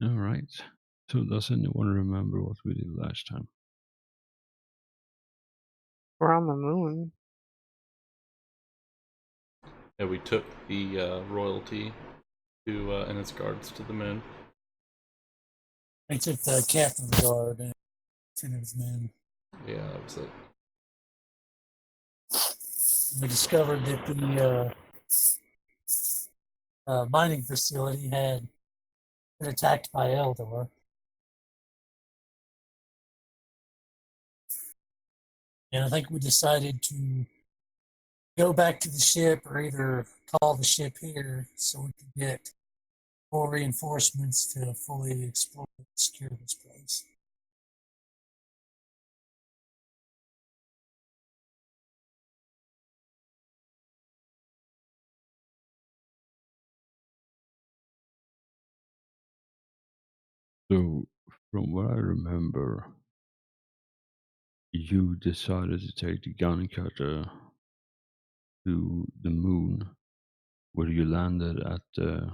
All right. So does anyone remember what we did last time? We're on the moon. Yeah, we took the royalty to and its guards to the moon. They took the captain's guard and 10 of his men. Yeah, that was it. We discovered that the mining facility had been attacked by Eldor. And I think we decided to go back to the ship or either call the ship here so we could get more reinforcements to fully explore and secure this place. So, from what I remember, you decided to take the gun cutter to the moon, where you landed at the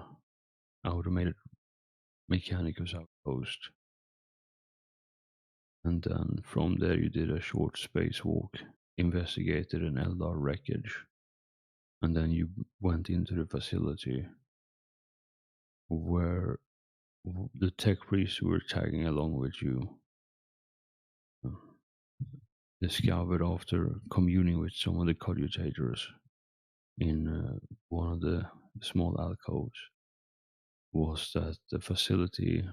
automated mechanicus outpost. And then from there, you did a short spacewalk, investigated an Eldar wreckage, and then you went into the facility where the tech priests who were tagging along with you discovered after communing with some of the coadjutors in one of the small alcoves was that the facility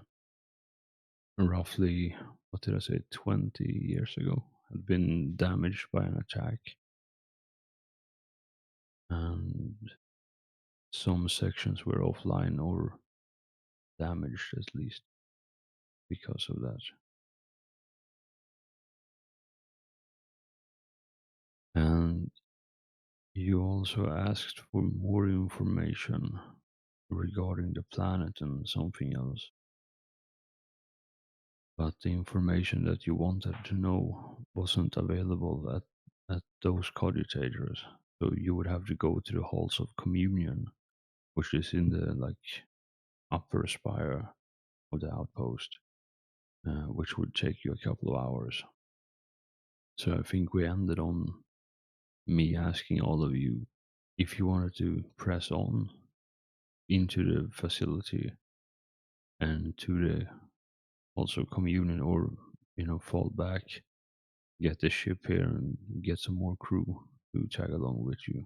roughly, what did I say, 20 years ago had been damaged by an attack, and some sections were offline or damaged at least because of that. And you also asked for more information regarding the planet and something else. But the information that you wanted to know wasn't available at those coadjutors. So you would have to go to the halls of communion, which is in the upper spire of the outpost, which would take you a couple of hours. So I think we ended on me asking all of you if you wanted to press on into the facility and to the also communion, or fall back, get the ship here and get some more crew to tag along with you.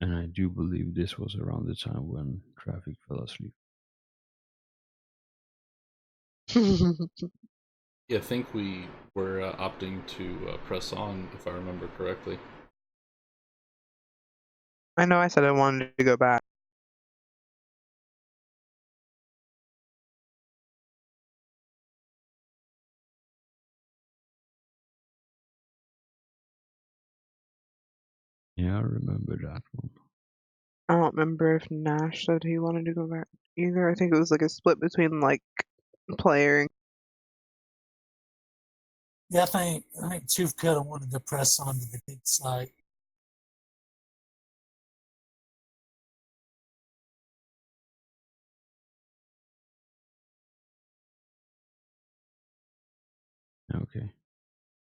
And I do believe this was around the time when traffic fell asleep. Yeah, I think we were opting to press on, if I remember correctly. I know I said I wanted to go back. Yeah, I remember that one. I don't remember if Nash said he wanted to go back either. I think it was like a split between like player. Yeah, I think Chief Cutter wanted to press on to the big site. Okay.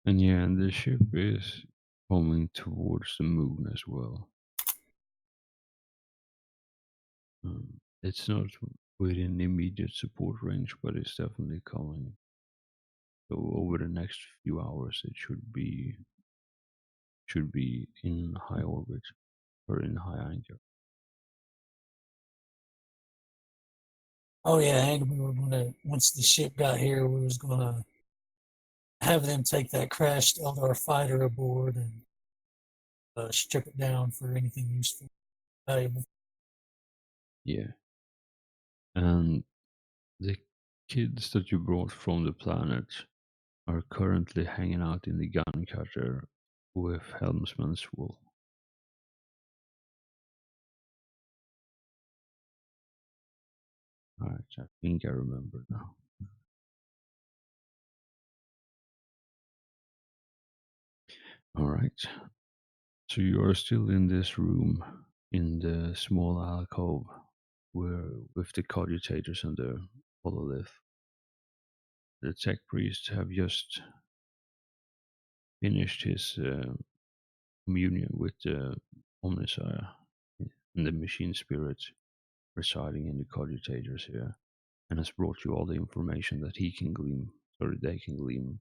And yeah, and the ship is coming towards the moon as well. It's not within immediate support range, but it's definitely coming. So over the next few hours, it should be in high orbit or in high anchor. Oh yeah, and we were gonna once the ship got here, we was gonna have them take that crashed Eldar fighter aboard and strip it down for anything useful, valuable. Yeah, and the kids that you brought from the planet are currently hanging out in the gun cutter with Helmsman's wool. Alright, I think I remember now. Alright, so you are still in this room in the small alcove with the cogitators and the hololith. The tech priest have just finished his communion with the Omnissiah and the machine spirit residing in the cogitators here, and has brought you all the information that he can glean, or they can glean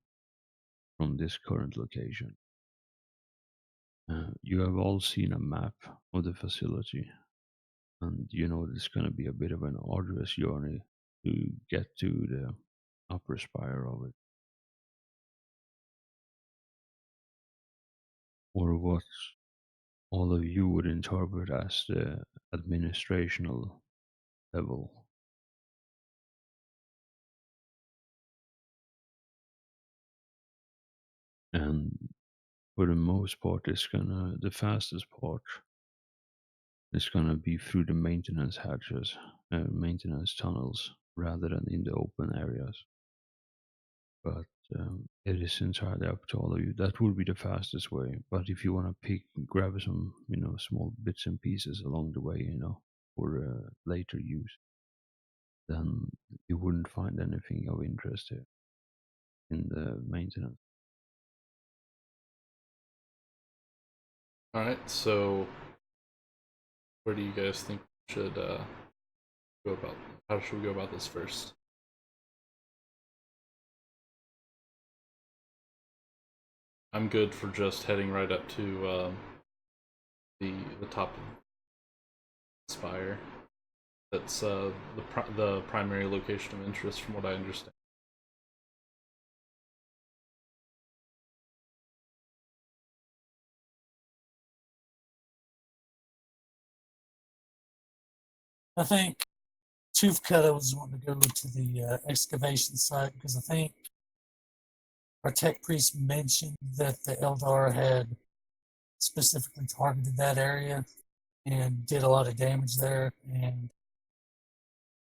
from this current location. You have all seen a map of the facility, and you know it's going to be a bit of an arduous journey to get to the upper spire of it. Or what all of you would interpret as the administrational level. And for the most part, the fastest part is gonna be through the maintenance hatches, maintenance tunnels, rather than in the open areas. But it is entirely up to all of you. That would be the fastest way. But if you want to grab some, small bits and pieces along the way, for later use, then you wouldn't find anything of interest here in the maintenance. All right, so where do you guys think we should go about? How should we go about this first? I'm good for just heading right up to the top of the spire. That's the primary location of interest, from what I understand. I think Toothcutter was wanting to go to the excavation site because I think our tech priest mentioned that the Eldar had specifically targeted that area and did a lot of damage there. And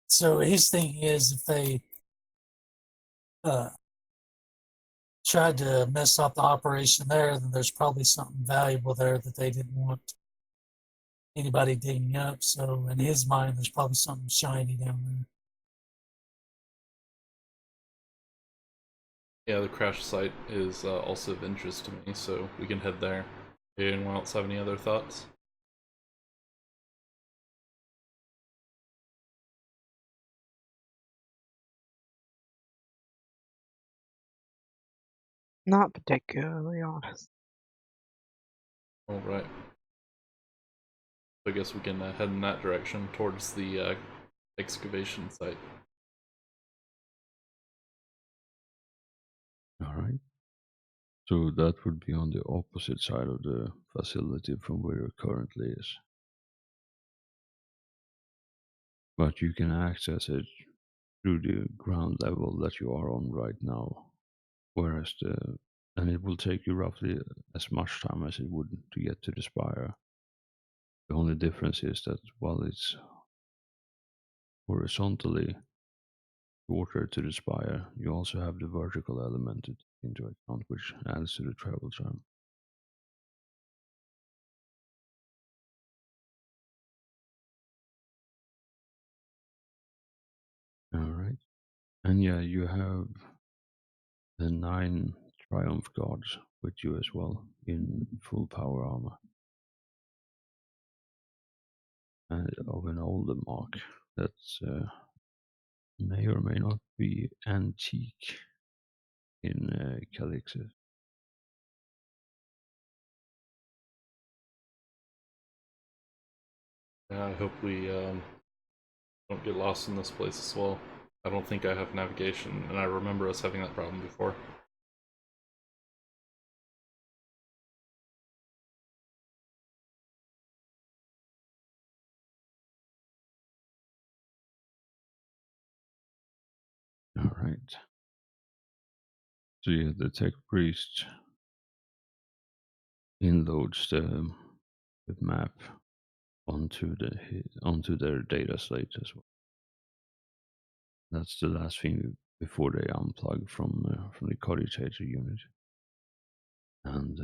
so his thinking is if they tried to mess up the operation there, then there's probably something valuable there that they didn't want anybody digging up. So in his mind, there's probably something shiny down there. Yeah, the crash site is also of interest to me, so we can head there. Anyone else have any other thoughts? Not particularly, honest. All right. I guess we can head in that direction towards the excavation site. All right. So that would be on the opposite side of the facility from where it currently is. But you can access it through the ground level that you are on right now. Whereas and it will take you roughly as much time as it would to get to the spire. The only difference is that while it's horizontally shorter to the spire, you also have the vertical element into account, which adds to the travel time. All right. And yeah, you have the 9 Triumph Guards with you as well in full power armor. And of an older mark that may or may not be antique in Calixis. Yeah, I hope we don't get lost in this place as well. I don't think I have navigation, and I remember us having that problem before. All right. So yeah, the tech priest inloads the map onto their data slate as well. That's the last thing before they unplug from the cogitator unit, and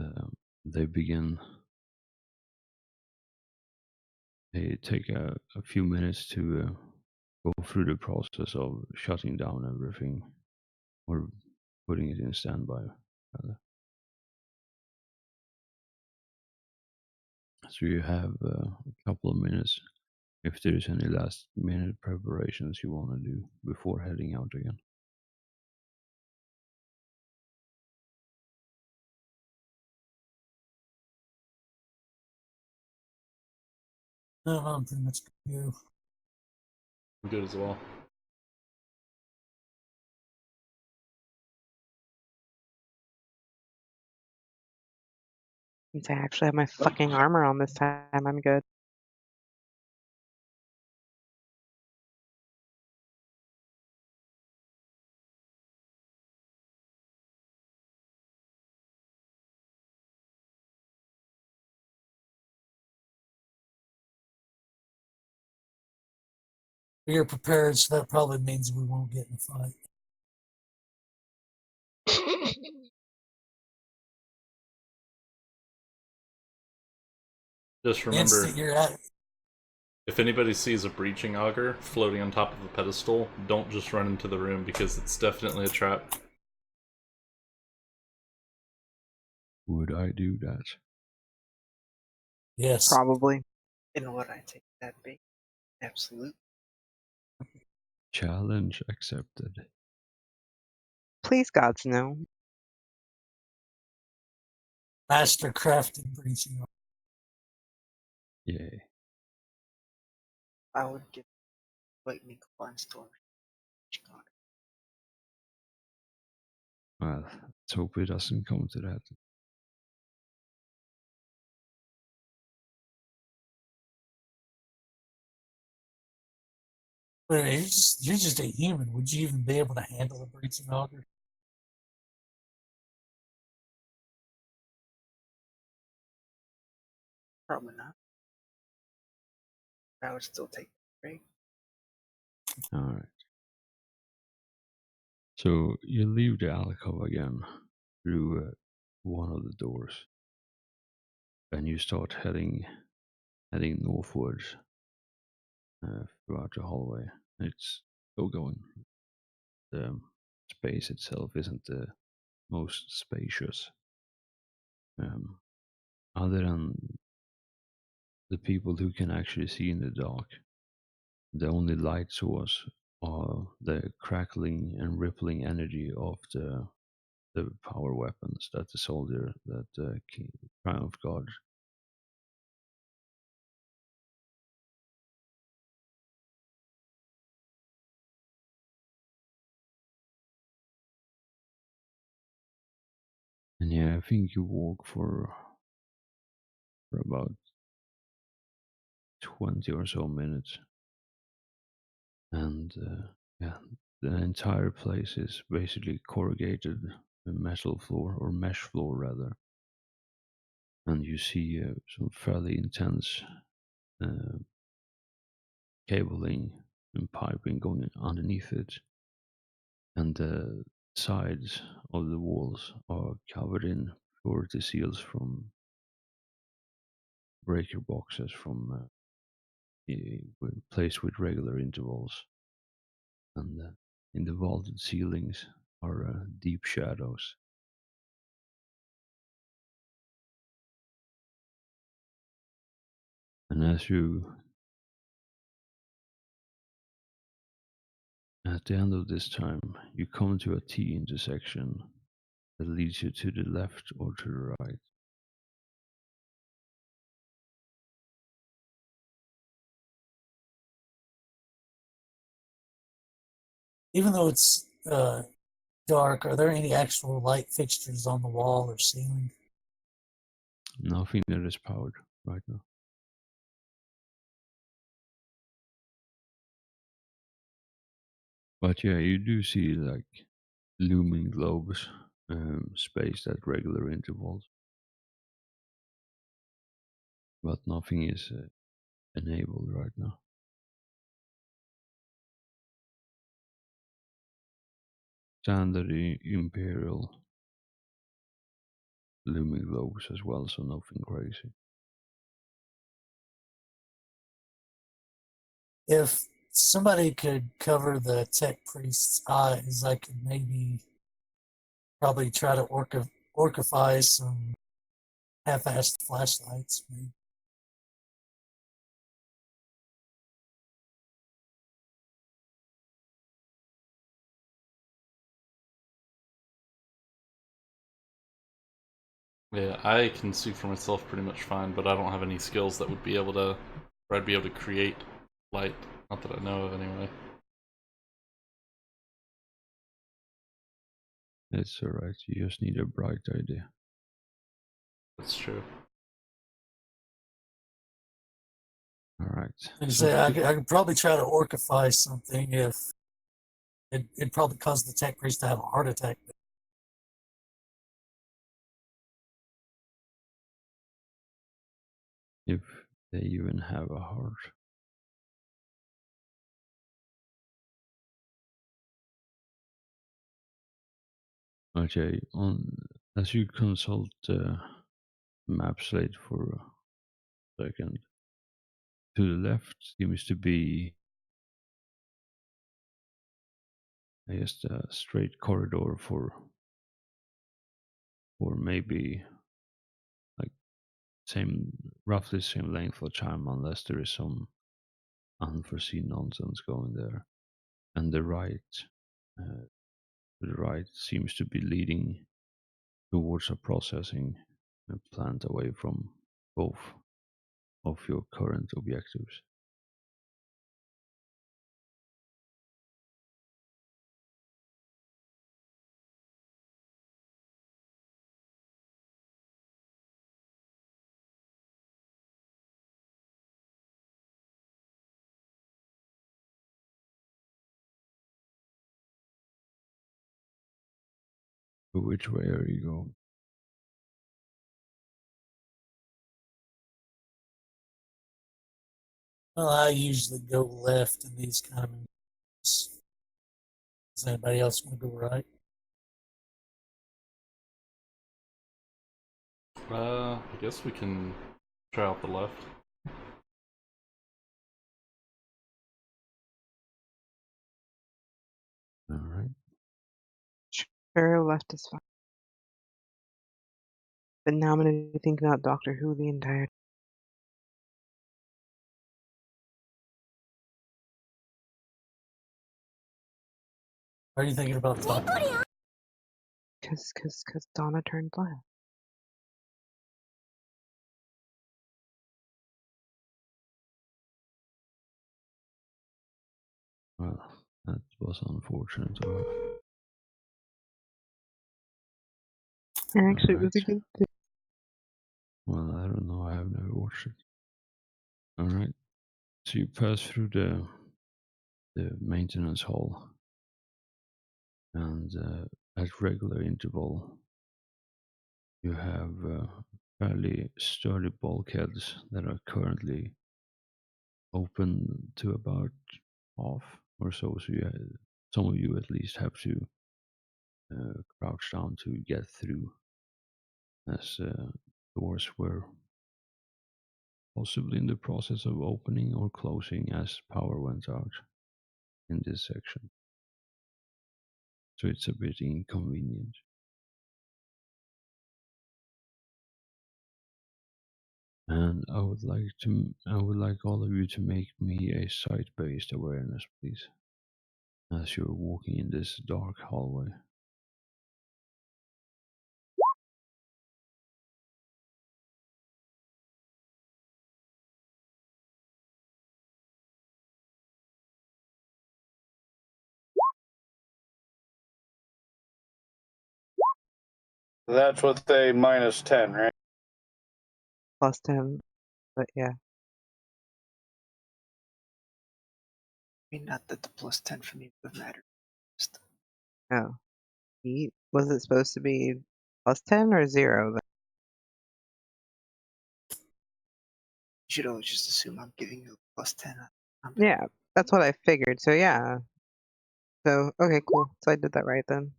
they begin take a few minutes to go through the process of shutting down everything or putting it in standby. Rather. So you have a couple of minutes if there is any last minute preparations you want to do before heading out again. No, I'm pretty much good. I'm good as well. Since I actually have my fucking armor on this time, I'm good. You're prepared, so that probably means we won't get in a fight. Just The remember, instant you're at, if anybody sees a breaching auger floating on top of a pedestal, don't just run into the room because it's definitely a trap. Would I do that? yes, Probably. And would I take that bait? Absolutely. Challenge accepted. Please, gods, no. master crafted breaching. Yay. I would give lightning combined storm. Well, let's hope it doesn't come to that. But you're just a human. Would you even be able to handle a breaching auger? Probably not. I would still take the bait. Alright. So you leave the alcove again through one of the doors, and you start heading northwards throughout the hallway. It's still going. The space itself isn't the most spacious. Other than the people who can actually see in the dark, the only light source are the crackling and rippling energy of the power weapons that the soldier, that Triumph Guard. And yeah, I think you walk for about 20 or so minutes. And yeah, the entire place is basically corrugated metal floor, or mesh floor rather. And you see some fairly intense cabling and piping going underneath it. And the sides of the walls are covered in purity seals from breaker boxes from placed with regular intervals. And in the vaulted ceilings are deep shadows. And as you, at the end of this time, you come to a T intersection that leads you to the left or to the right. Even though it's dark, are there any actual light fixtures on the wall or ceiling? Nothing that is powered right now. But yeah, you do see like looming globes spaced at regular intervals. But nothing is enabled right now. Standard Imperial looming globes as well, so nothing crazy. If somebody could cover the tech priest's eyes, I could maybe probably try to orcify some half-assed flashlights. Maybe. Yeah, I can see for myself pretty much fine, but I don't have any skills that would be able to, or I'd be able to create light. Not that I know of, anyway. It's alright, you just need a bright idea. That's true. Alright. Like I So say, I could probably try to orcify something if it'd probably cause the tech priest to have a heart attack. if they even have a heart. Okay, as you consult the map slate for a second, to the left seems to be just a straight corridor for maybe like roughly same length of time, unless there is some unforeseen nonsense going there. And the right seems to be leading towards a processing plant away from both of your current objectives. So which way are you going? Well, I usually go left in these kind of moves. Does anybody else want to go right? I guess we can try out the left. Alright. Sure, left is fine. But now I'm gonna be thinking about Doctor Who the entire. What are you thinking about talking? Cause Donna turned left. Well, that was unfortunate of her. And actually, it was a Alright. good thing. Well, I don't know, I have never watched it. Alright. So you pass through the maintenance hall, and at regular interval you have fairly sturdy bulkheads that are currently open to about half or so. So some of you at least have to crouch down to get through, as doors were possibly in the process of opening or closing as power went out in this section. So it's a bit inconvenient. And I would like all of you to make me a sight-based awareness, please, as you're walking in this dark hallway. That's with a -10, right? Plus 10, but yeah. I mean, not that the +10 for me would matter. Just Oh. Was it supposed to be plus 10 or 0 then? you should always just assume I'm giving you a +10. Yeah, that's what I figured. So yeah. So okay, cool. So I did that right then.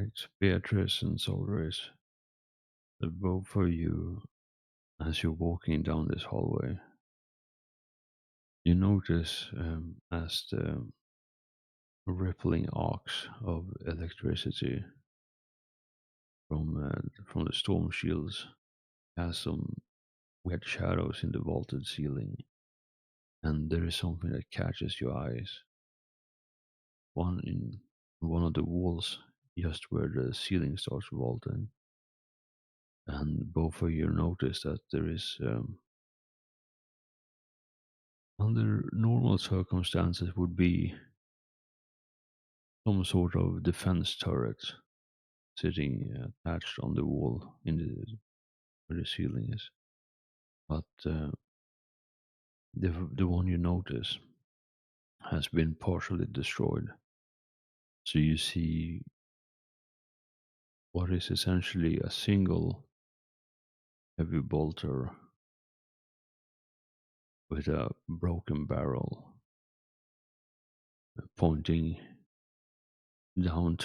Alright, Beatrice and Solaris, both of you, as you're walking down this hallway, you notice as the rippling arcs of electricity from the storm shields has some weird shadows in the vaulted ceiling, and there is something that catches your eyes. One in one of the walls, just where the ceiling starts vaulting, and both of you notice that there is, under normal circumstances, would be some sort of defense turret sitting attached on the wall in where the ceiling is. But the one you notice has been partially destroyed. So you see what is essentially a single heavy bolter with a broken barrel pointing down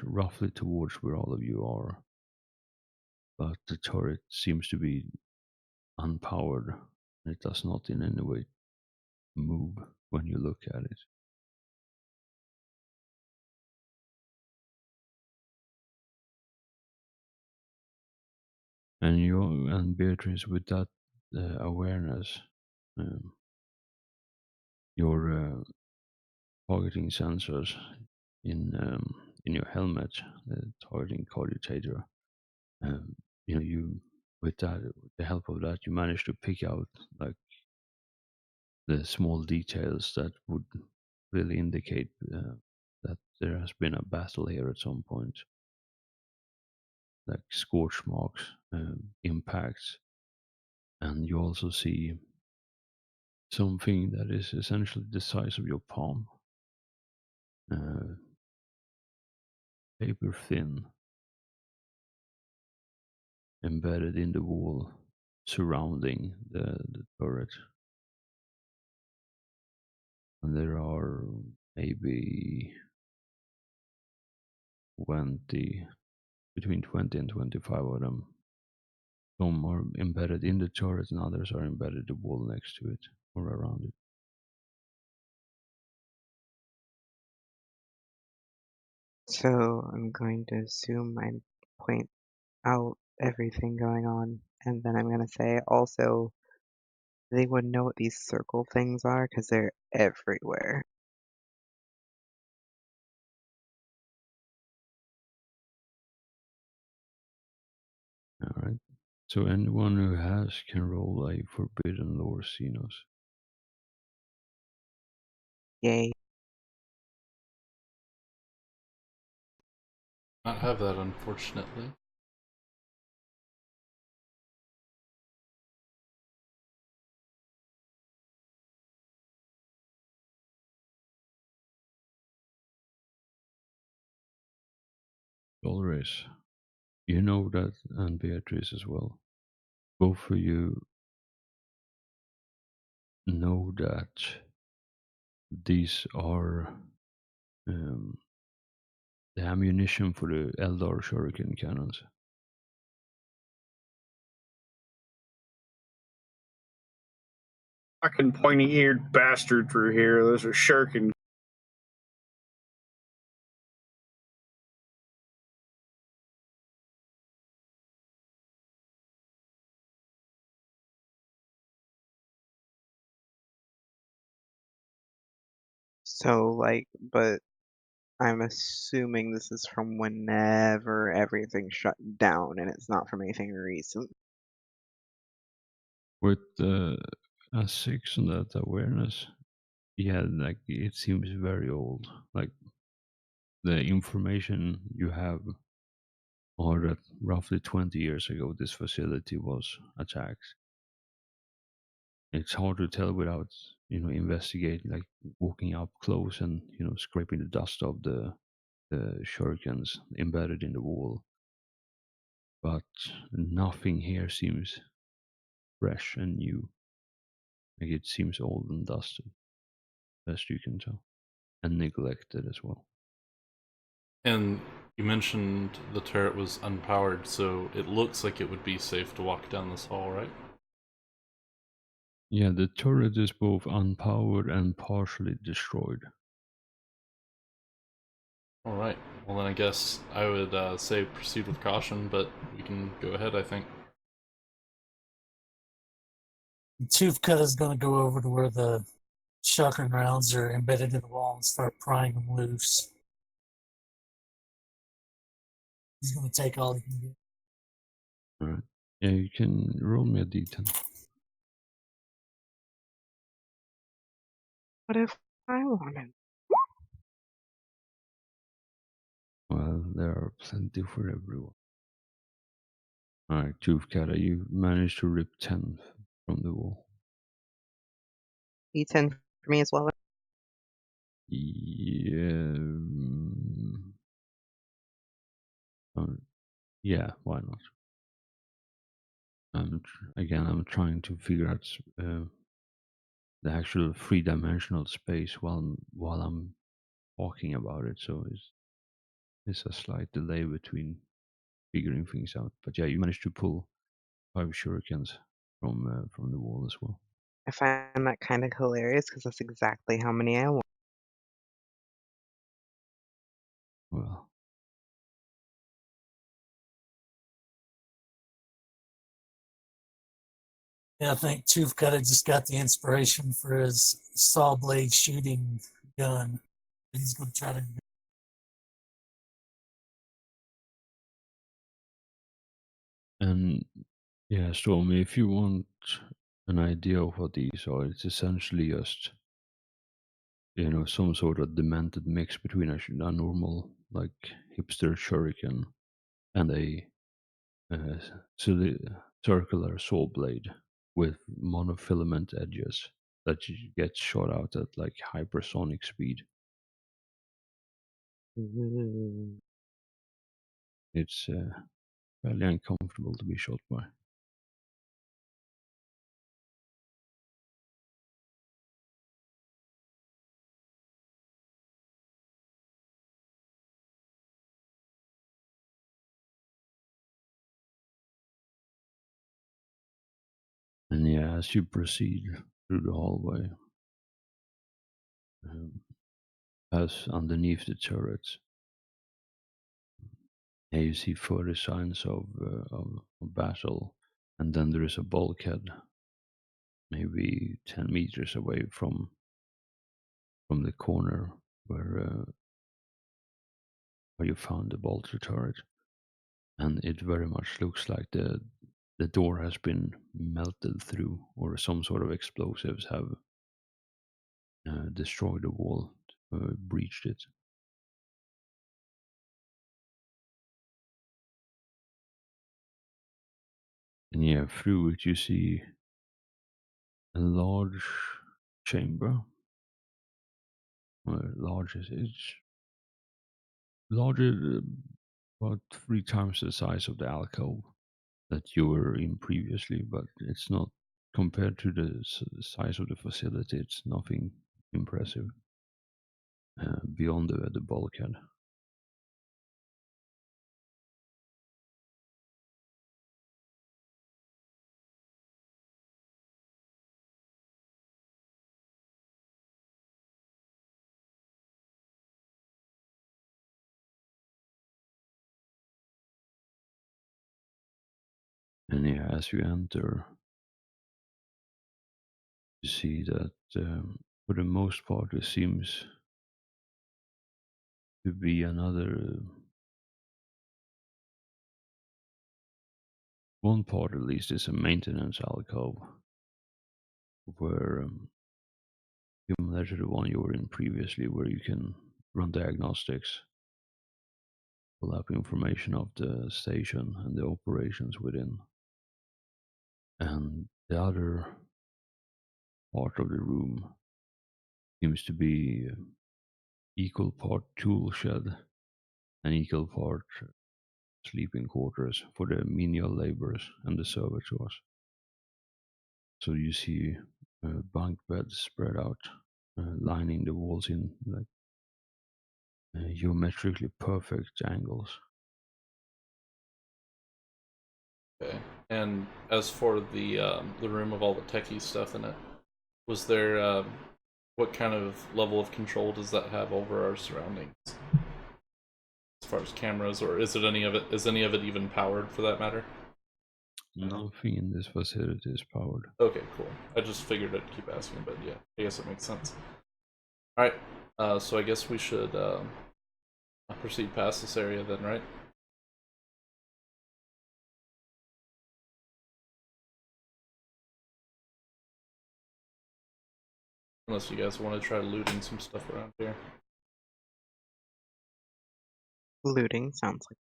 roughly towards where all of you are. But the turret seems to be unpowered. It does not in any way move when you look at it. And Beatrice, with that awareness, your targeting sensors in your helmet, the targeting commutator, you with the help of that, you manage to pick out like the small details that would really indicate that there has been a battle here at some point, like scorch marks, impacts, and you also see something that is essentially the size of your palm, paper thin, embedded in the wall surrounding the turret. And there are maybe between 20 and 25 of them. Some are embedded in the turret and others are embedded in the wall next to it or around it. So I'm going to assume I point out everything going on, and then I'm going to say also, they would know what these circle things are because they're everywhere. Alright. So anyone who has can roll a Forbidden Lore Xenos. Yay. Not have that, unfortunately. Dolores, you know that, and Beatrice as well. Both of you know that these are the ammunition for the Eldar shuriken cannons. Fucking pointy-eared bastard through here. Those are shuriken. So, like, but I'm assuming this is from whenever everything shut down and it's not from anything recent. With a 6 on that awareness, yeah, like it seems very old. Like the information you have are that roughly 20 years ago this facility was attacked. It's hard to tell without investigating, like walking up close and scraping the dust of the shurikens embedded in the wall. But nothing here seems fresh and new. Like it seems old and dusted, best you can tell, and neglected as well. And You mentioned the turret was unpowered, so it looks like it would be safe to walk down this hall, right? Yeah, the turret is both unpowered and partially destroyed. All right. Well, then I guess I would say proceed with caution, but we can go ahead, I think. Tooth Cut is going to go over to where the shotgun rounds are embedded in the wall and start prying them loose. He's going to take all he can get. Alright. Yeah, you can roll me a d10. What if I wanted? Well, there are plenty for everyone. Alright, Toothcat, you managed to rip 10 from the wall. D10 for me as well. Yeah. Yeah, why not? Again, I'm trying to figure out the actual three-dimensional space while I'm talking about it, so it's a slight delay between figuring things out. But yeah, you managed to pull 5 shurikens from the wall as well. I find that kind of hilarious because that's exactly how many I want. Well, Yeah, I think Tooth Cut just got the inspiration for his saw blade shooting gun. He's going to try to. and yeah, Stormy, if you want an idea of what these are, it's essentially just some sort of demented mix between a normal like hipster shuriken and a circular saw blade with monofilament edges that gets shot out at like hypersonic speed. Ooh. It's fairly uncomfortable to be shot by. And yeah, as you proceed through the hallway, as underneath the turrets, yeah, you see further signs of battle, and then there is a bulkhead, maybe 10 meters away from the corner where you found the bolter turret, and it very much looks like the door has been melted through, or some sort of explosives have destroyed the wall, breached it. And yeah, through it you see a large chamber. Large is it's larger, about 3 times the size of the alcove that you were in previously, but it's not compared to the size of the facility. It's nothing impressive beyond the bulkhead. And yeah, as you enter, you see that for the most part it seems to be another one part at least is a maintenance alcove where similar to the one you were in previously, where you can run diagnostics, pull up information of the station and the operations within. And the other part of the room seems to be equal part tool shed and equal part sleeping quarters for the menial laborers and the servitors. So you see bunk beds spread out, lining the walls in like geometrically perfect angles. Okay. And as for the room of all the techie stuff in it, was there what kind of level of control does that have over our surroundings as far as cameras, or is any of it even powered for that matter? Nothing in this facility is powered. Okay, cool. I just figured I'd keep asking, but yeah, I guess it makes sense. All right, so I guess we should proceed past this area then, right? Unless you guys want to try looting some stuff around here. Looting sounds like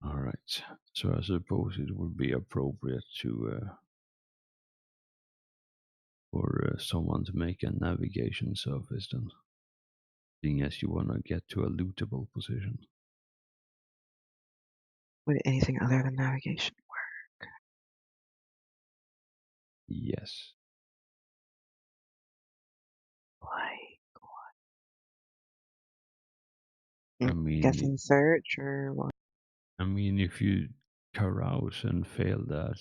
All right. So I suppose it would be appropriate to for someone to make a navigation surface then, seeing as you want to get to a lootable position. would anything other than navigation. Yes. Like I mean, guessing search or what? I mean, if you carouse and fail that,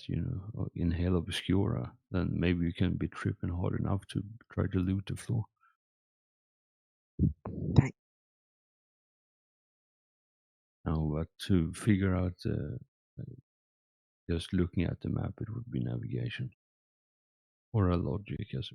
or inhale obscura, then maybe you can be tripping hard enough to try to loot the floor. Dang. No, but to figure out, just looking at the map, it would be navigation or a logic, yes.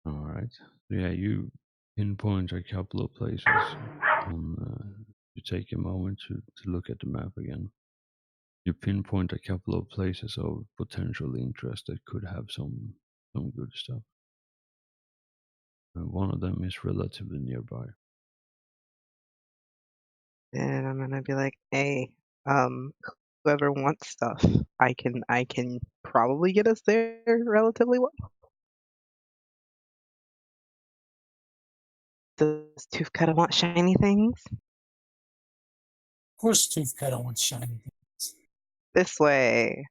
All right. So yeah, you pinpoint a couple of places. You take a moment to look at the map again. You pinpoint a couple of places of potential interest that could have some good stuff. And one of them is relatively nearby. And I'm gonna be like, hey, whoever wants stuff, I can probably get us there relatively well. Does Tooth Cutter want shiny things? Of course, Tooth Cutter wants shiny things. This way.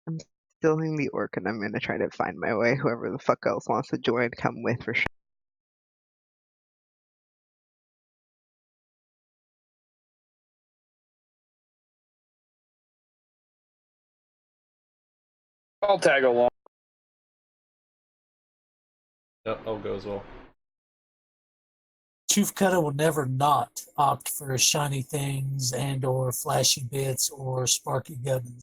I'm still in the orc, and I'm gonna try to find my way. Whoever the fuck else wants to join, come with for sure. I'll tag along. Yep, I'll go as well. Tooth Cutter will never not opt for shiny things and or flashy bits or sparky gubbins.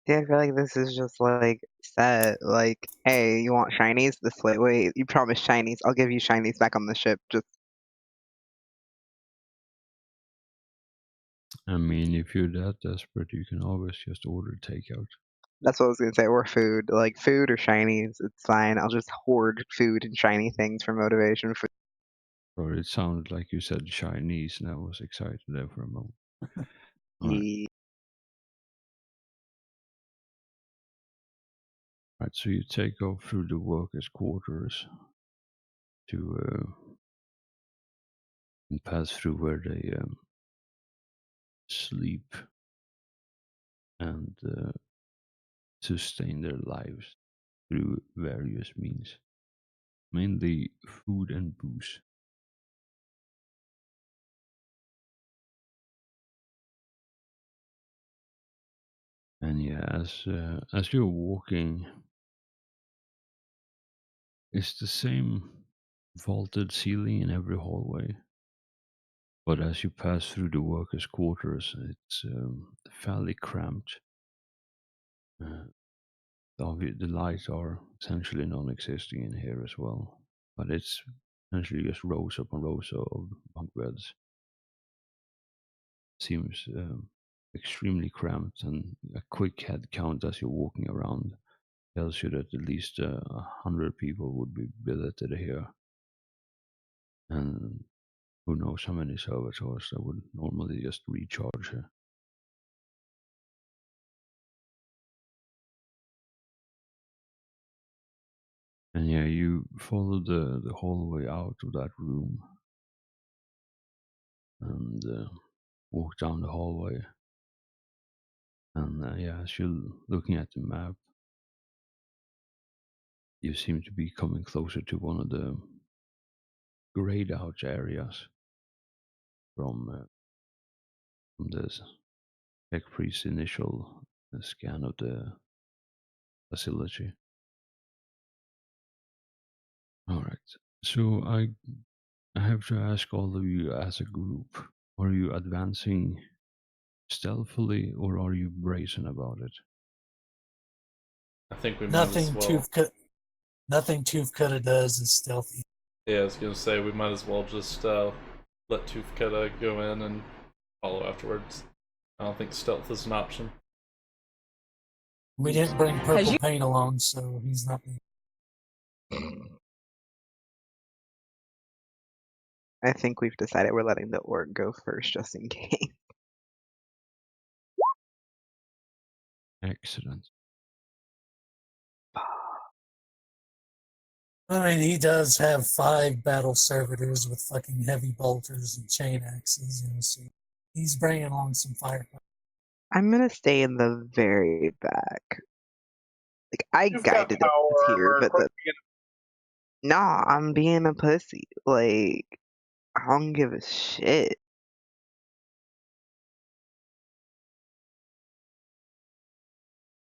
Yeah, I feel like this is just like set. Like, hey, you want shinies? This way. Wait, you promised shinies. I'll give you shinies back on the ship. Just I mean, if you're that desperate, you can always just order takeout. that's what I was gonna say. Or food, like food or shinies. It's fine. I'll just hoard food and shiny things for motivation. Or it sounded like you said Chinese, and I was excited there for a moment. Right. Right, so you take off through the workers' quarters to and pass through where they sleep and sustain their lives through various means, mainly food and booze. And yeah, as you're walking, it's the same vaulted ceiling in every hallway. But as you pass through the workers' quarters, it's fairly cramped. The lights are essentially non-existing in here as well, but it's essentially just rows upon rows of bunk beds. Seems extremely cramped, and a quick head count as you're walking around tells you that at least 100 people would be billeted here, and who knows how many servitors that would normally just recharge here. And yeah, you follow the hallway out of that room and walk down the hallway. And yeah, as you're looking at the map, you seem to be coming closer to one of the grayed out areas from this tech priest's initial scan of the facility. All right. So I have to ask all of you as a group: are you advancing stealthily, or are you brazen about it? I think we might as well. Nothing Tooth Cutter does is stealthy. Yeah, I was gonna say we might as well just let Toothketa go in and follow afterwards. I don't think stealth is an option. We didn't bring purple paint along, so he's not. I think we've decided we're letting the orc go first just in case. Excellent. I mean, he does have 5 battle servitors with fucking heavy bolters and chain axes, so he's bringing along some firepower. I'm gonna stay in the very back. Like, I You've got guided power us here, armor. but Quit nah, I'm being a pussy. Like, I don't give a shit.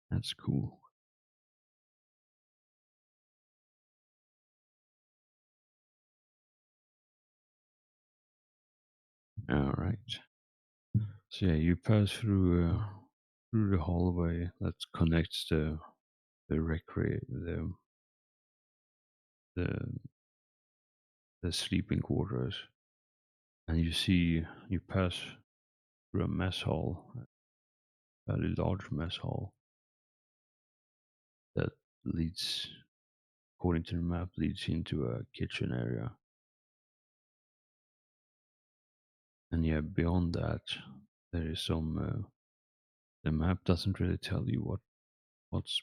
That's cool. All right. So yeah, you pass through the hallway that connects the the sleeping quarters, and you pass through a mess hall, a fairly large mess hall that leads, according to the map, leads into a kitchen area. And yeah, beyond that, there is some. The map doesn't really tell you what's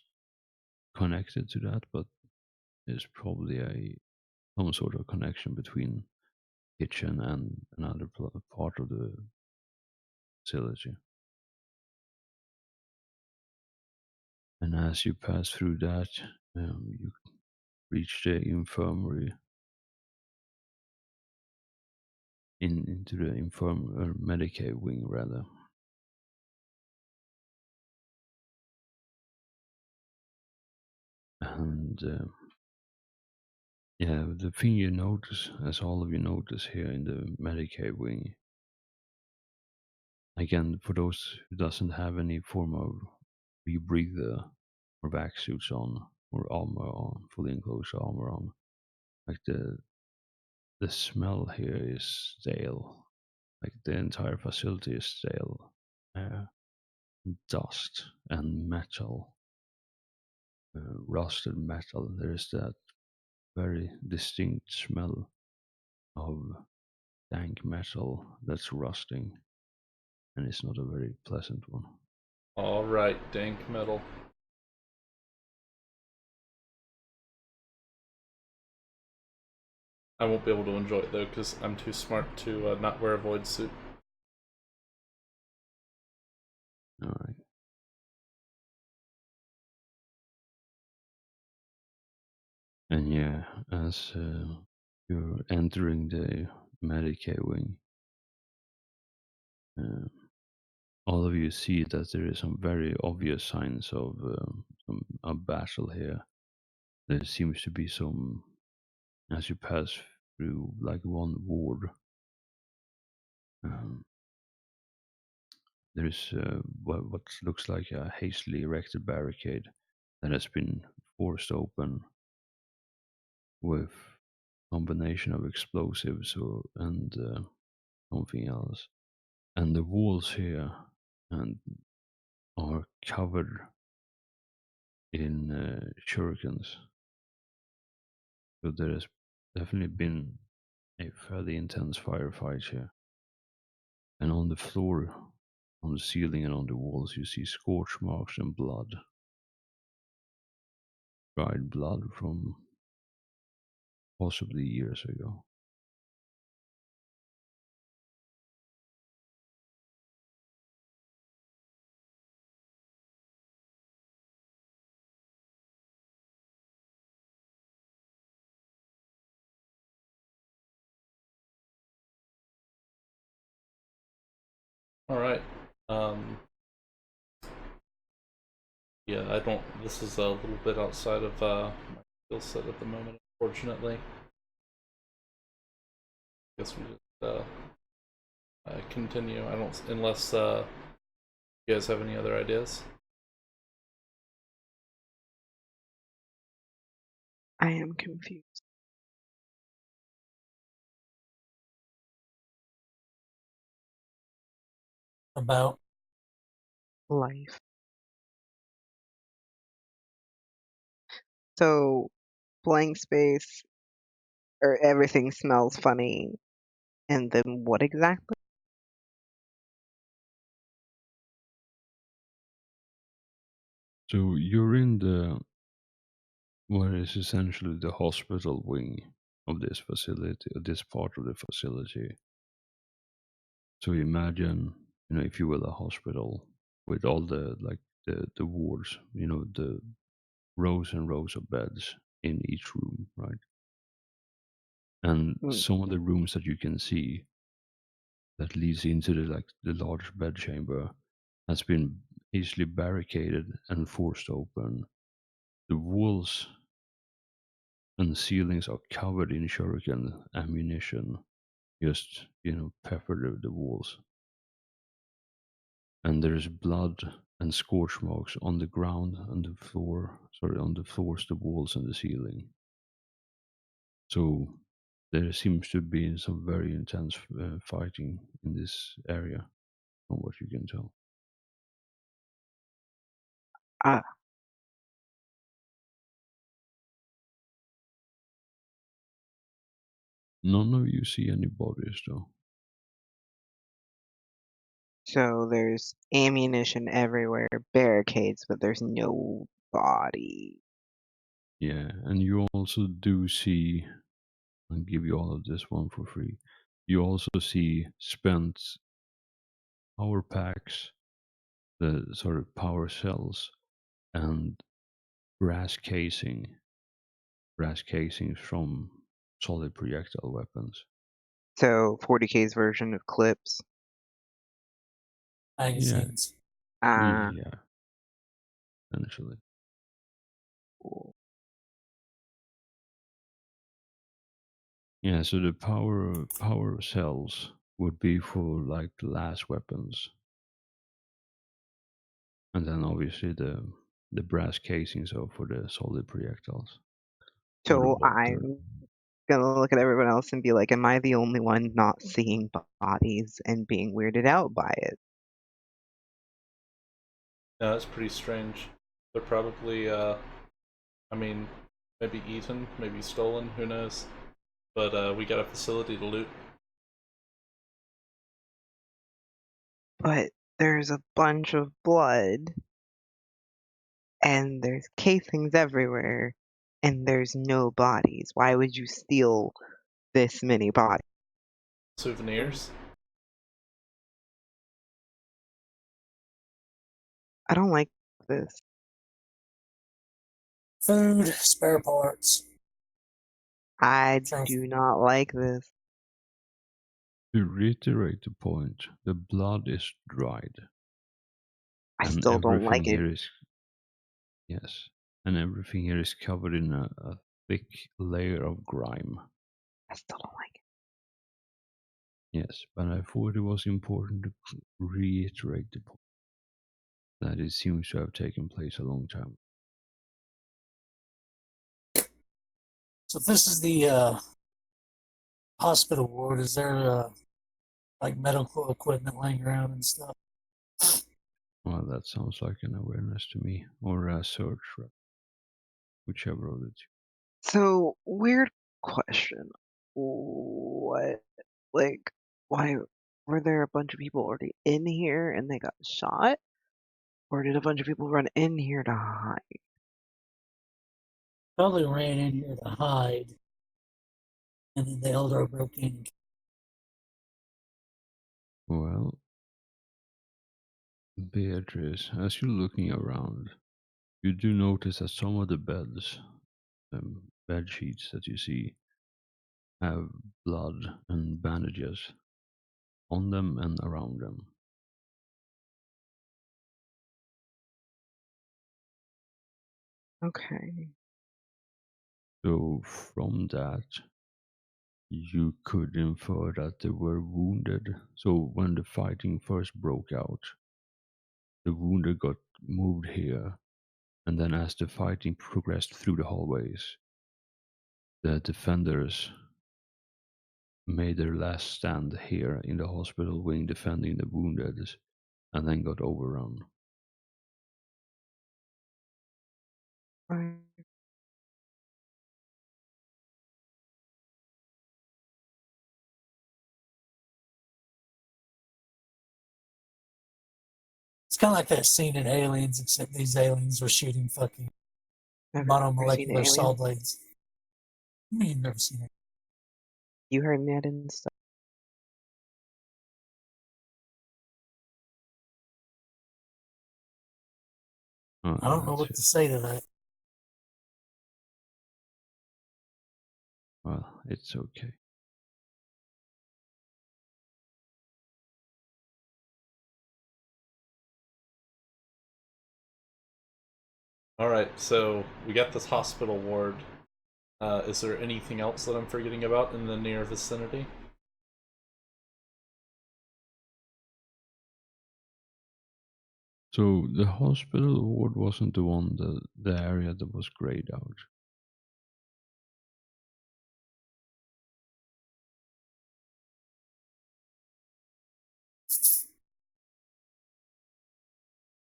connected to that, but there's probably some sort of connection between kitchen and another part of the facility. And as you pass through that, you reach the infirmary, into the Medicaid wing rather. And yeah, the thing you notice, as all of you notice here in the Medicaid wing, again, for those who doesn't have any form of rebreather or vac suits on, or armor on, fully enclosed armor on, like the smell here is stale. Like the entire facility is stale. Dust and metal, rusted metal. There is that very distinct smell of dank metal that's rusting, and it's not a very pleasant one. All right, dank metal. I won't be able to enjoy it though because I'm too smart to not wear a void suit. All right. And yeah, as you're entering the Medicaid wing, all of you see that there is some very obvious signs of a battle here. There seems to be some, as you pass through like one ward, there's what looks like a hastily erected barricade that has been forced open with combination of explosives and something else. And the walls here are covered in shurikens. So there has definitely been a fairly intense firefight here. And on the floor, on the ceiling, and on the walls, you see scorch marks and blood. Dried blood from possibly years ago. All right. Um, yeah, I don't. This is a little bit outside of my skill set at the moment, unfortunately. Guess we just continue. I don't, unless you guys have any other ideas. I am confused. About Life. So, blank space, or everything smells funny, and then what exactly? So you're in the what is essentially the hospital wing of this facility, this part of the facility. So imagine, if you will, a hospital with all the the wards, the rows and rows of beds in each room, right? And Mm, some of the rooms that you can see that leads into the large bed chamber has been easily barricaded and forced open. The walls and ceilings are covered in shuriken ammunition, just pepper the walls. And there's blood and scorch marks on the ground and the floor. Sorry, on the floors, the walls, and the ceiling. So there seems to be some very intense fighting in this area, from what you can tell. Ah, None of you see any bodies, though. so there's ammunition everywhere, barricades, but there's no body. Yeah, and you also do see, I'll give you all of this one for free. You also see spent power packs, the sort of power cells, and brass casings from solid projectile weapons. So 40K's version of clips. Yeah, magazines. Ah, yeah, essentially. cool. Yeah, so the power cells would be for like the last weapons, and then obviously the brass casings are for the solid projectiles or the So bolter. I'm gonna look at everyone else and be like, am I the only one not seeing bodies and being weirded out by it? Yeah, that's pretty strange. They're probably, I mean, maybe eaten, maybe stolen, who knows? But we got a facility to loot. But there's a bunch of blood, and there's casings everywhere, and there's no bodies. Why would you steal this many bodies? Souvenirs? I don't like this. Food, spare parts. I Trophy. do not like this. To reiterate the point, the blood is dried, I and still don't everything like it. here is yes, and everything here is covered in a thick layer of grime. I still don't like it. Yes, but I thought it was important to reiterate the point that it seems to have taken place a long time. So this is the hospital ward. Is there like medical equipment laying around and stuff? Well, that sounds like an awareness to me, or a search, whichever of the two. So, weird question. What, like, why were there a bunch of people already in here and they got shot? Or did a bunch of people run in here to hide? Probably ran in here to hide. And then the Eldar broke in. Well, Beatrice, as you're looking around, you do notice that some of the beds, bed sheets that you see, have blood and bandages on them and around them. Okay. So from that, you could infer that they were wounded. So when the fighting first broke out, the wounded got moved here, and then as the fighting progressed through the hallways, the defenders made their last stand here in the hospital wing defending the wounded, and then got overrun. Right. It's kind of like that scene in Aliens, except these aliens were shooting fucking Never seen monomolecular saw Aliens. blades. You've never seen it. You heard me, I didn't stop. Oh, I don't know that's what it. to say to that. Well, it's okay. All right, so we got this hospital ward. Is there anything else that I'm forgetting about in the near vicinity? So the hospital ward wasn't the one, the area that was grayed out.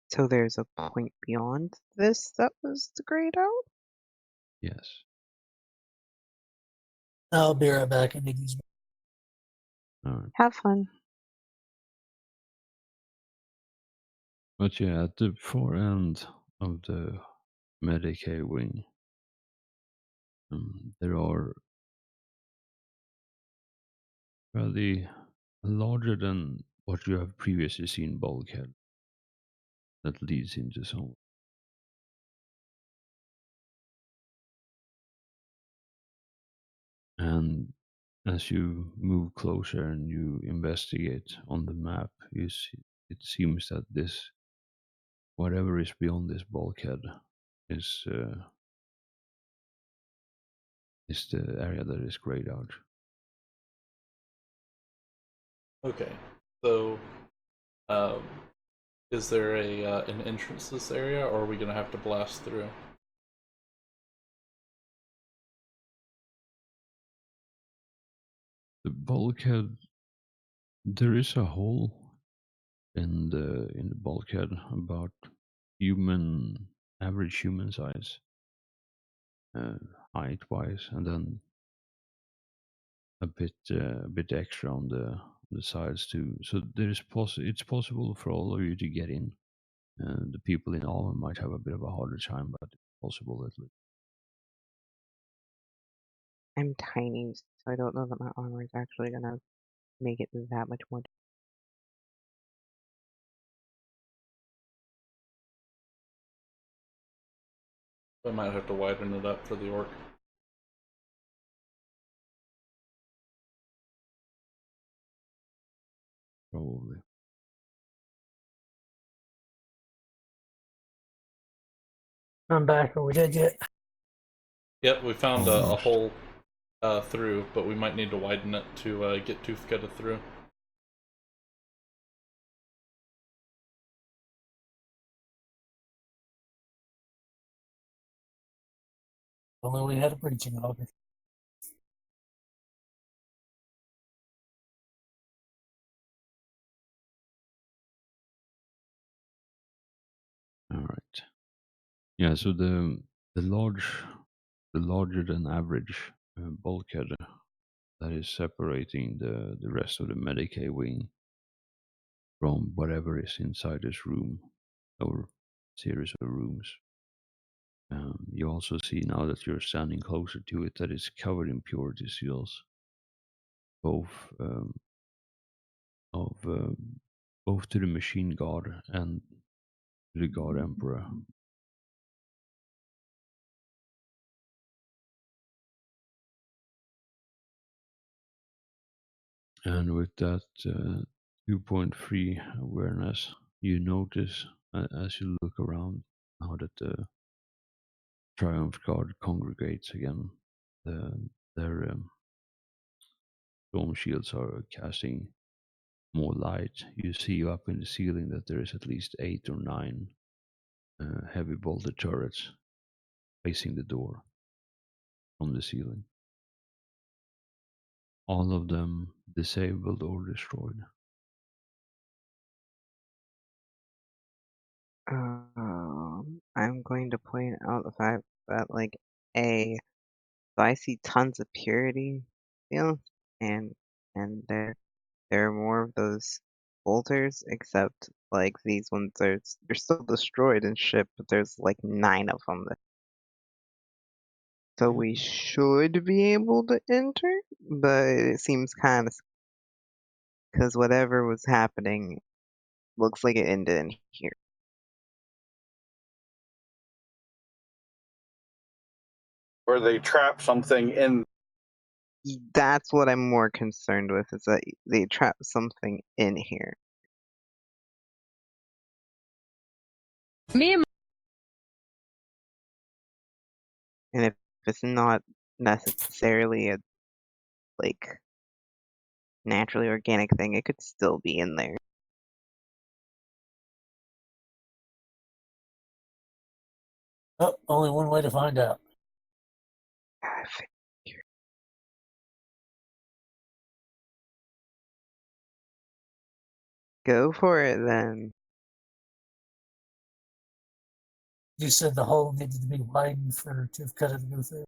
So there's a point beyond this that was grayed out? Yes. I'll be right back. I need these. All right. Have fun. But yeah, at the far end of the Medicaid wing, there are fairly larger than what you have previously seen bulkhead that leads into some. And as you move closer and you investigate on the map, you see, it seems that this, whatever is beyond this bulkhead, is the area that is grayed out. Okay, so is there an entrance to this area, or are we gonna have to blast through? The bulkhead, there is a hole in the bulkhead about average human size, height wise, and then a bit extra on the sides too. So it's possible for all of you to get in. The people in Alma might have a bit of a harder time, but it's possible at least. I'm tiny, so I don't know that my armor is actually gonna make it that much more. I might have to widen it up for the orc. Probably. I'm back. Are we dead yet? Yep, we found a Almost. hole through, but we might need to widen it to get Toothgutted through. Only we had a breaching auger. All right. Yeah. So the larger than average bulkhead that is separating the rest of the Medicaid wing from whatever is inside this room or series of rooms. You also see now that you're standing closer to it that it's covered in purity seals both of both to the machine god and to the god emperor. And with that 2.3 awareness, you notice as you look around now that the Triumph Guard congregates again. Their storm shields are casting more light. You see up in the ceiling that there is at least 8 or 9 heavy bolted turrets facing the door from the ceiling. All of them disabled or destroyed. I'm going to point out the fact that, like, so I see tons of purity fields, and there are more of those bolters, except like these ones they're still destroyed and shit, but there's like 9 of them. So we should be able to enter, but it seems kind of because whatever was happening looks like it ended in here. Or they trap something in. That's what I'm more concerned with, is that they trapped something in here. And if it's not necessarily a like naturally organic thing, it could still be in there. Oh, only one way to find out. I figured. Go for it then. You said the hole needed to be widened to have cut it to go through.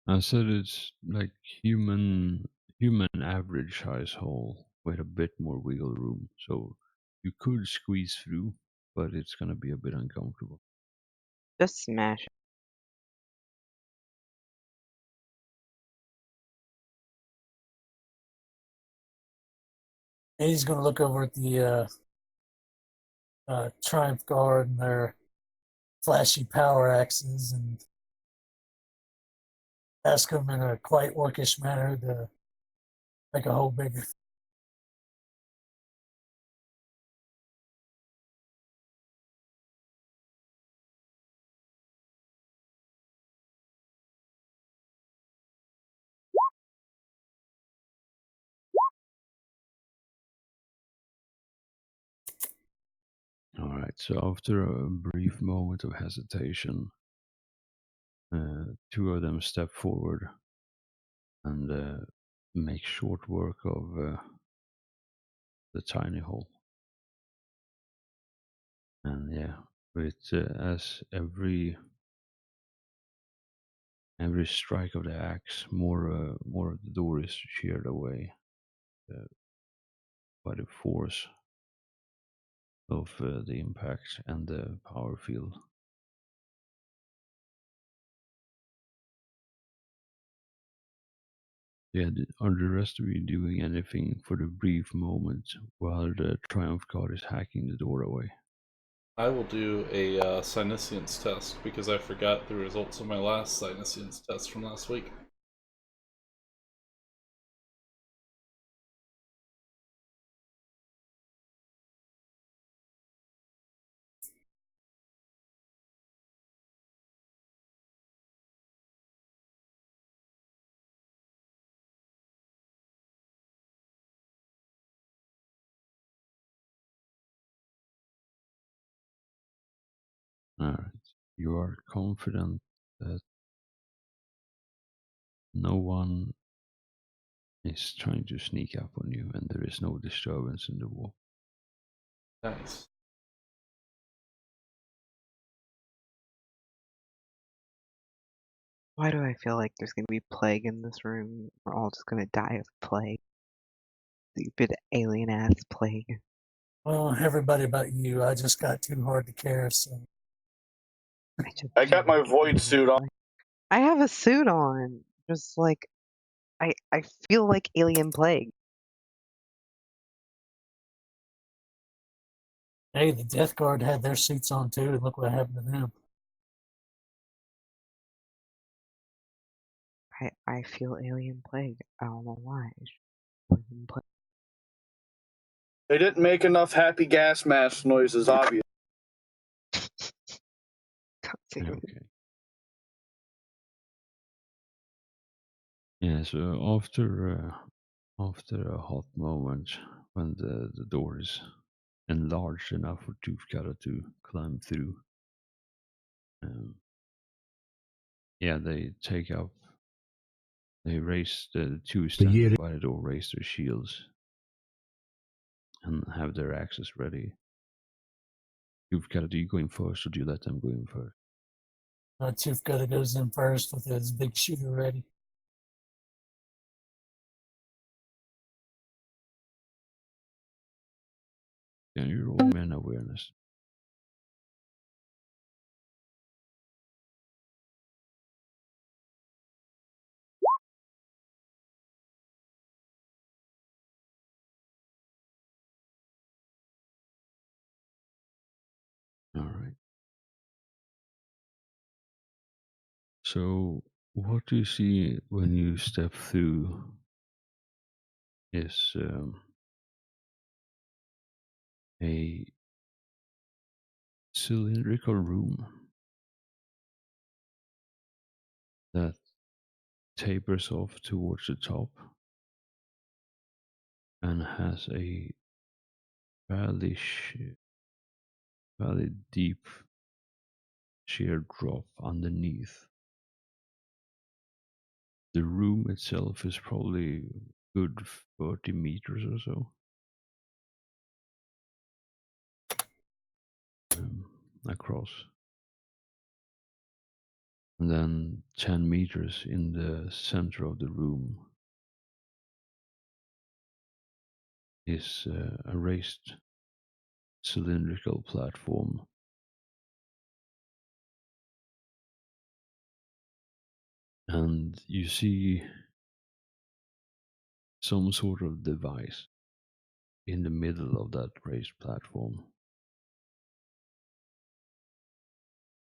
I said it's like human average size hole with a bit more wiggle room. So you could squeeze through, but it's gonna be a bit uncomfortable. Just smash it. And he's going to look over at the Triumph Guard and their flashy power axes and ask them in a quite orcish manner to make a hole bigger. All right. So after a brief moment of hesitation, 2 of them step forward and make short work of the tiny hole. And yeah, with as every strike of the axe, more of the door is sheared away by the force of the impact and the power field. Yeah, are the rest of you doing anything for the brief moment while the Triumph Guard is hacking the door away? I will do a Psyniscience test because I forgot the results of my last Psyniscience test from last week. Alright. You are confident that no one is trying to sneak up on you and there is no disturbance in the wall. Nice. Why do I feel like there's gonna be plague in this room? We're all just gonna die of plague. Stupid alien ass plague. Well, everybody but you. I just got too hard to care, so. I got my void suit on. I have a suit on. Just like, I feel like alien plague. Hey, the Death Guard had their suits on too, and look what happened to them. I feel alien plague. I don't know why. Alien plague. They didn't make enough happy gas mask noises, obviously. Okay. Yeah, so after a hot moment when the door is enlarged enough for Toothcutter to climb through, yeah, they raise the two standing by the door, raise their shields, and have their axes ready. Toothcutter, do you go in first, or do you let them go in first? Tooth Cutter goes in first with his big shooter ready. Can you roll me an awareness? All right. So, what you see when you step through is a cylindrical room that tapers off towards the top and has a fairly fairly deep sheer drop underneath. The room itself is probably good 30 meters or so across. And then 10 meters in the center of the room is a raised cylindrical platform. And you see some sort of device in the middle of that raised platform.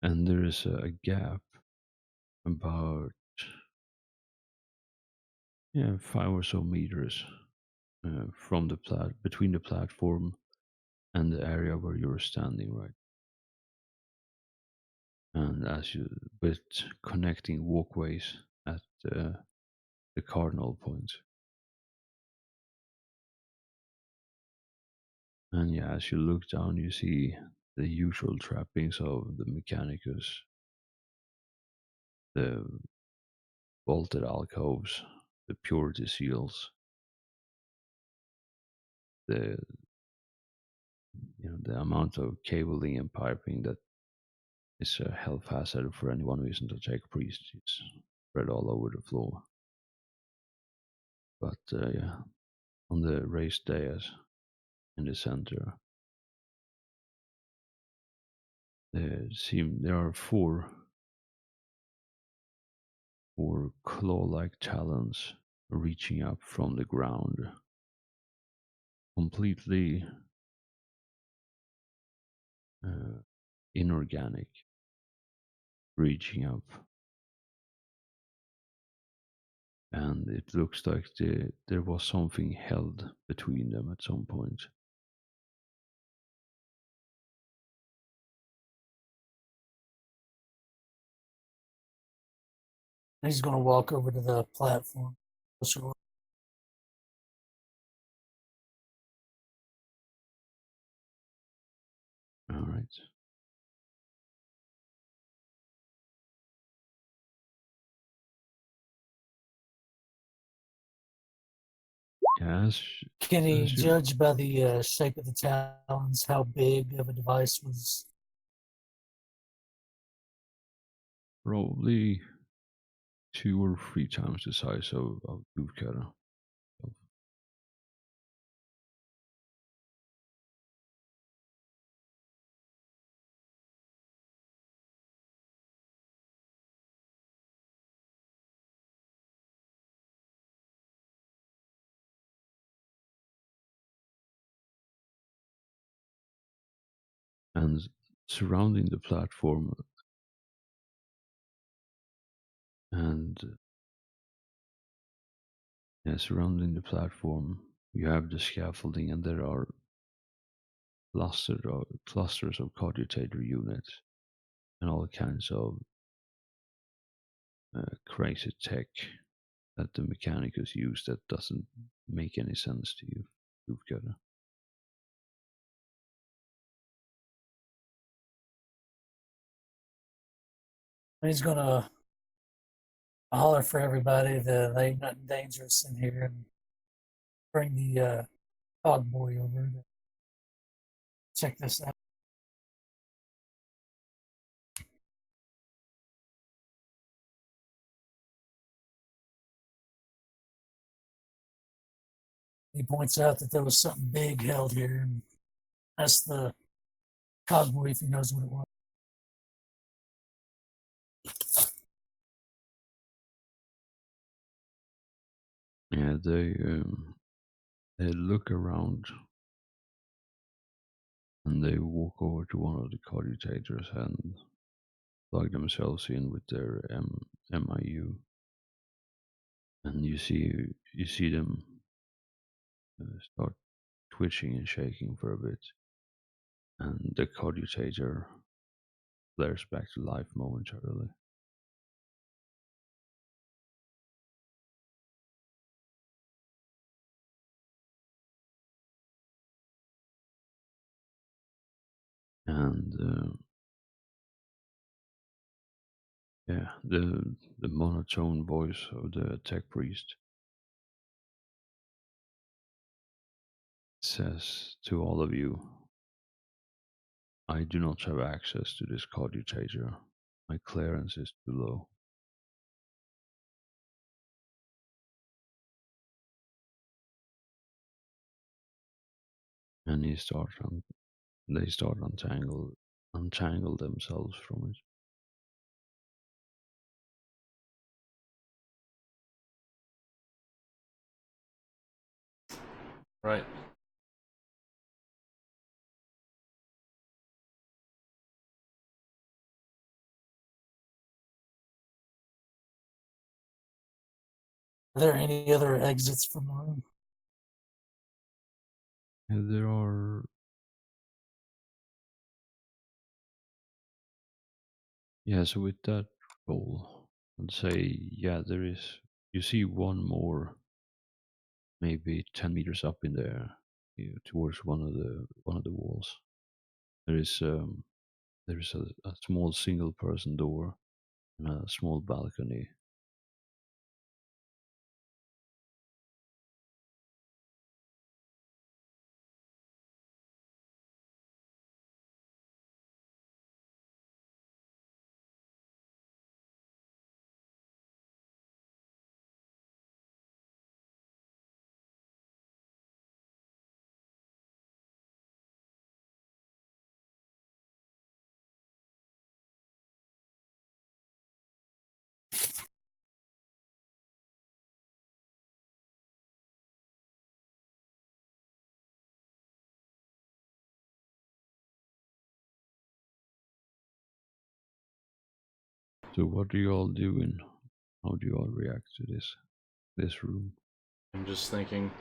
And there is a gap about 5 or so meters from between the platform and the area where you're standing, right? And with connecting walkways at the cardinal points. And yeah, as you look down, you see the usual trappings of the Mechanicus, the vaulted alcoves, the purity seals, the the amount of cabling and piping that is a health hazard for anyone who isn't a tech priest. It's spread all over the floor. But yeah, on the raised dais in the center, there are four claw-like talons reaching up from the ground, completely inorganic, reaching up. And it looks like there was something held between them at some point. He's going to walk over to the platform. All right. Yes. Can he As you- judge by the shape of the talons how big of a device was? Probably 2 or 3 times the size of Toothcutter. And surrounding the platform surrounding the platform, you have the scaffolding, and there are clusters of cogitator units and all kinds of crazy tech that the Mechanicus use that doesn't make any sense to you. You've got to. He's gonna holler for everybody that ain't nothing dangerous in here and bring the cog boy over to check this out. He points out that there was something big held here, and that's the cog boy if he knows what it was. Yeah, they look around and they walk over to one of the cogitators and plug themselves in with their MIU, and you see them start twitching and shaking for a bit, and the cogitator flares back to life momentarily. And the monotone voice of the tech priest says to all of you, I do not have access to this cogitator. My clearance is too low. And they start untangle themselves from it. Right. Are there any other exits from the room? And there are so with that goal, I'd say there is. You see one more, maybe 10 meters up in there, towards one of the walls. There is a small single person door and a small balcony. So what do you all do, and how do you all react to this room? I'm just thinking.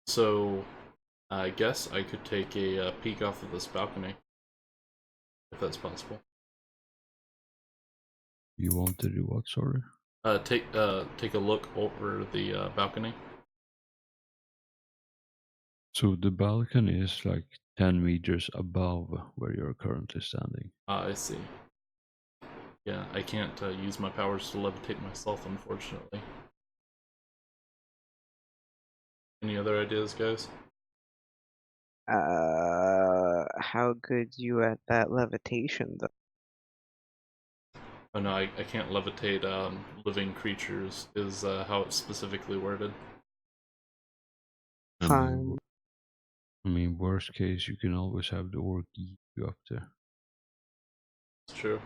So I guess I could take a peek off of this balcony, if that's possible. You want to do what? Sorry. Take a look over the balcony. So the balcony is like 10 meters above where you're currently standing. I see. Yeah, I can't use my powers to levitate myself, unfortunately. Any other ideas, guys? How good you at that levitation though? Oh no, I can't levitate living creatures, is how it's specifically worded. Fine. I mean, worst case, you can always have the orc eat you up there. It's true.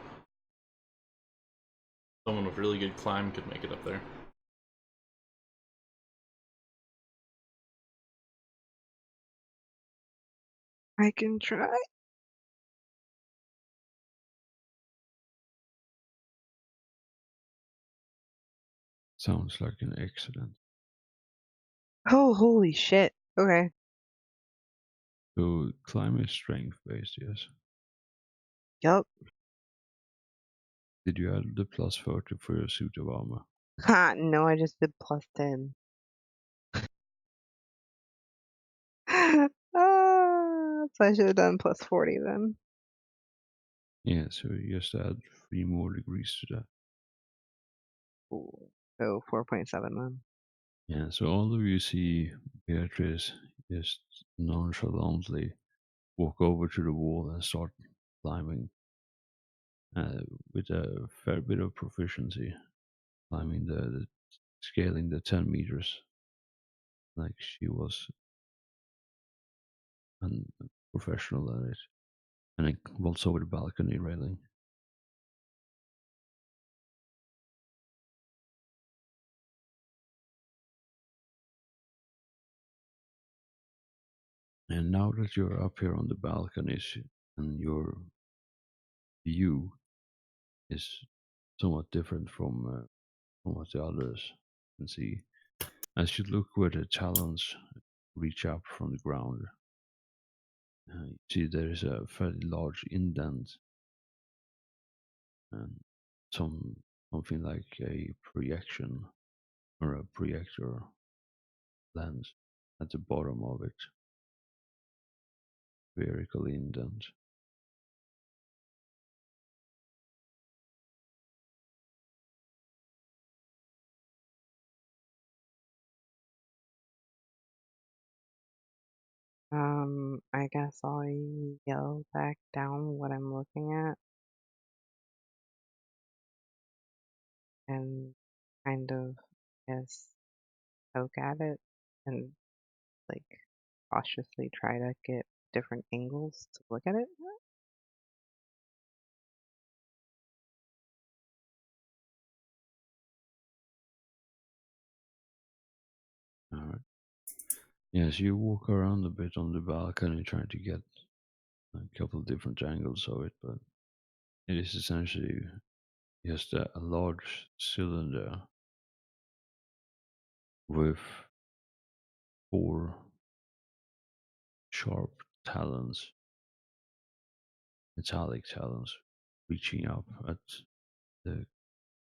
Someone with really good climb could make it up there. I can try. Sounds like an accident. Oh, holy shit. Okay. So climb is strength based, yes. Yup. Did you add the plus 30 for your suit of armor? Ha, no, I just did plus 10. So I should have done plus 40 then. Yeah, so you just add 3 more degrees to that. Ooh. So 4.7 then. Yeah, so all of you see Beatrice just nonchalantly walk over to the wall and start climbing with a fair bit of proficiency, climbing the scaling the 10 meters like she was a professional at it, and it vaults over the balcony railing. And now that you're up here on the balconies and your view is somewhat different from what the others can see, as you look where the talons reach up from the ground, you see there is a fairly large indent and something like a projection or a projector lens at the bottom of it, spherical indent. I guess I'll yell back down what I'm looking at and kind of, guess, poke at it and like cautiously try to get different angles to look at it. All right. Yes, you walk around a bit on the balcony trying to get a couple of different angles of it, but it is essentially just a large cylinder with 4 sharp talons, metallic talons, reaching up at the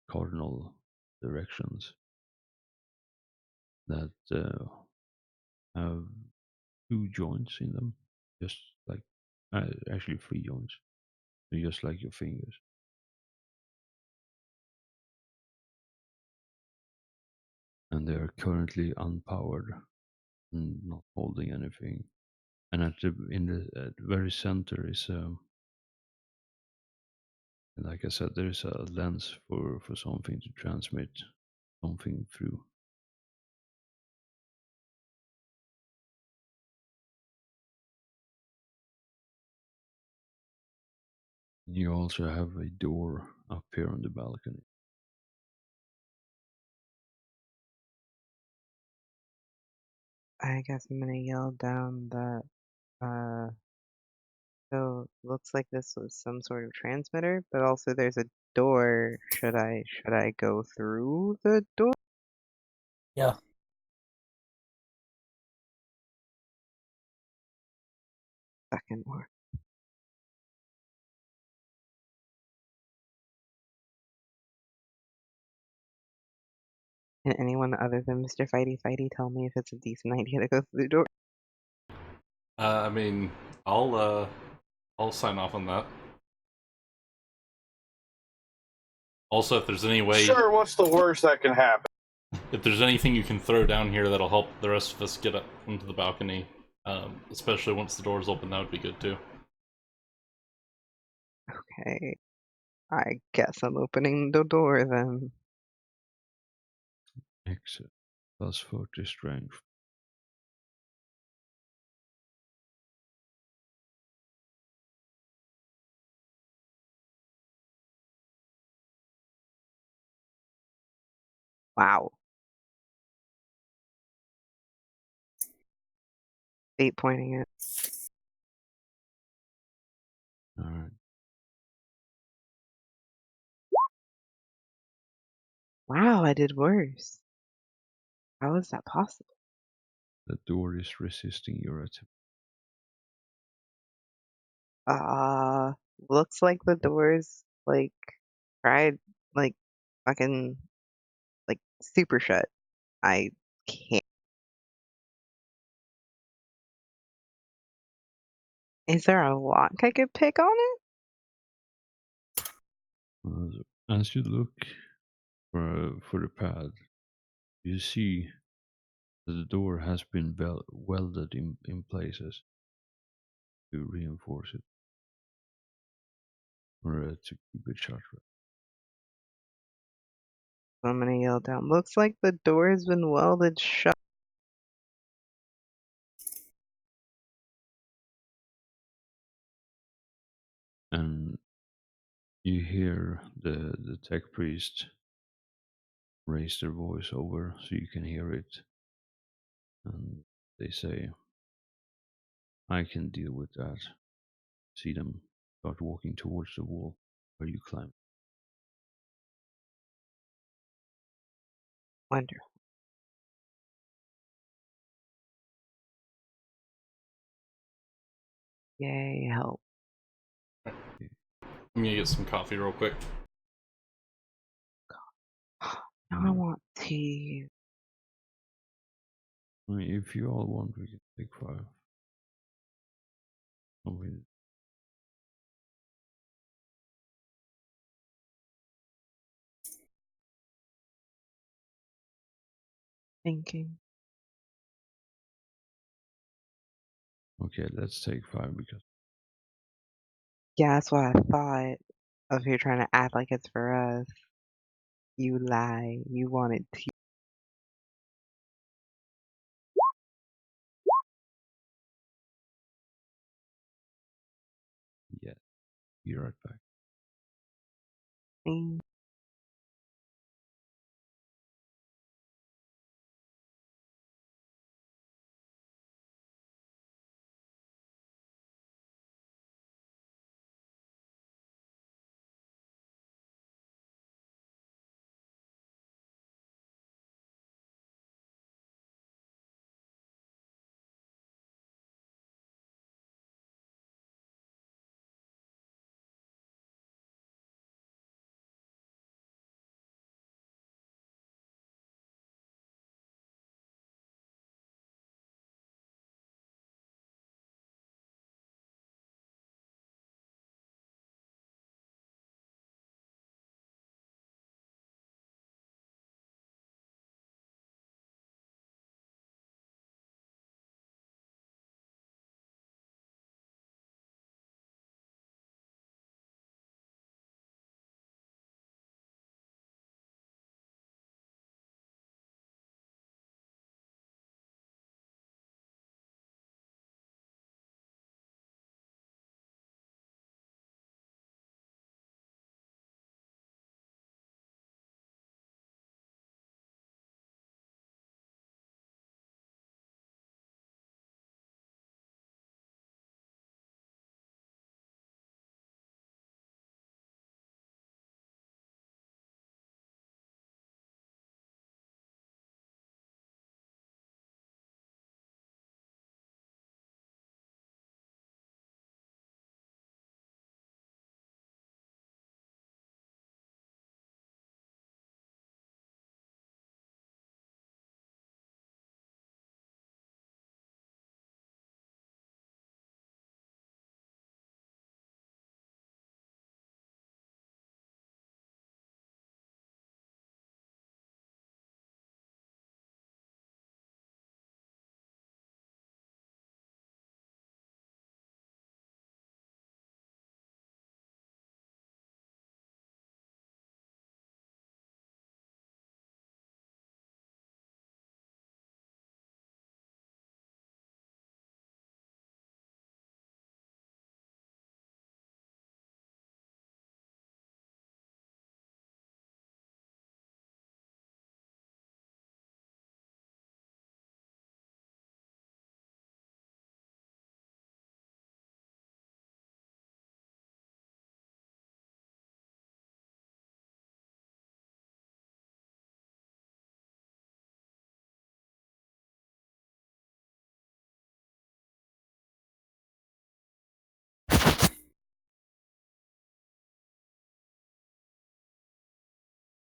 cardinal directions that have 2 joints in them, just like actually 3 joints, just like your fingers. And they are currently unpowered and not holding anything. And in the very center is, like I said, there is a lens for something to transmit something through. You also have a door up here on the balcony. I guess I'm gonna yell down that, so looks like this was some sort of transmitter, but also there's a door. Should I go through the door? Yeah. Second one. Can anyone other than Mr. Fighty Fighty tell me if it's a decent idea to go through the door? I mean, I'll sign off on that. Also, if there's any way, Sure, what's the worst that can happen? if there's anything you can throw down here that'll help the rest of us get up onto the balcony, especially once the doors open, that would be good too. Okay. I guess I'm opening the door then. Exit. Plus 40 strength. Wow. 8 pointing it. Wow, I did worse. How is that possible? The door is resisting your attempt. Looks like the door's like tried like fucking like super shut. I can't. Is there a lock I could pick on it? As you look for the pad, you see that the door has been welded in places to reinforce it or to keep it shut. I'm gonna yell down. Looks like the door has been welded shut. And you hear the tech priest raise their voice over so you can hear it. And they say, I can deal with that. See them start walking towards the wall where you climb. Wonderful. Yay, help. I'm gonna get some coffee real quick. Now I want tea. I mean, if you all want, we can take 5. I mean, Thinking. okay, let's take 5 because Yeah, that's what I thought. Of you trying to act like it's for us. You lie. You wanted tea. yeah, be right back. Mm.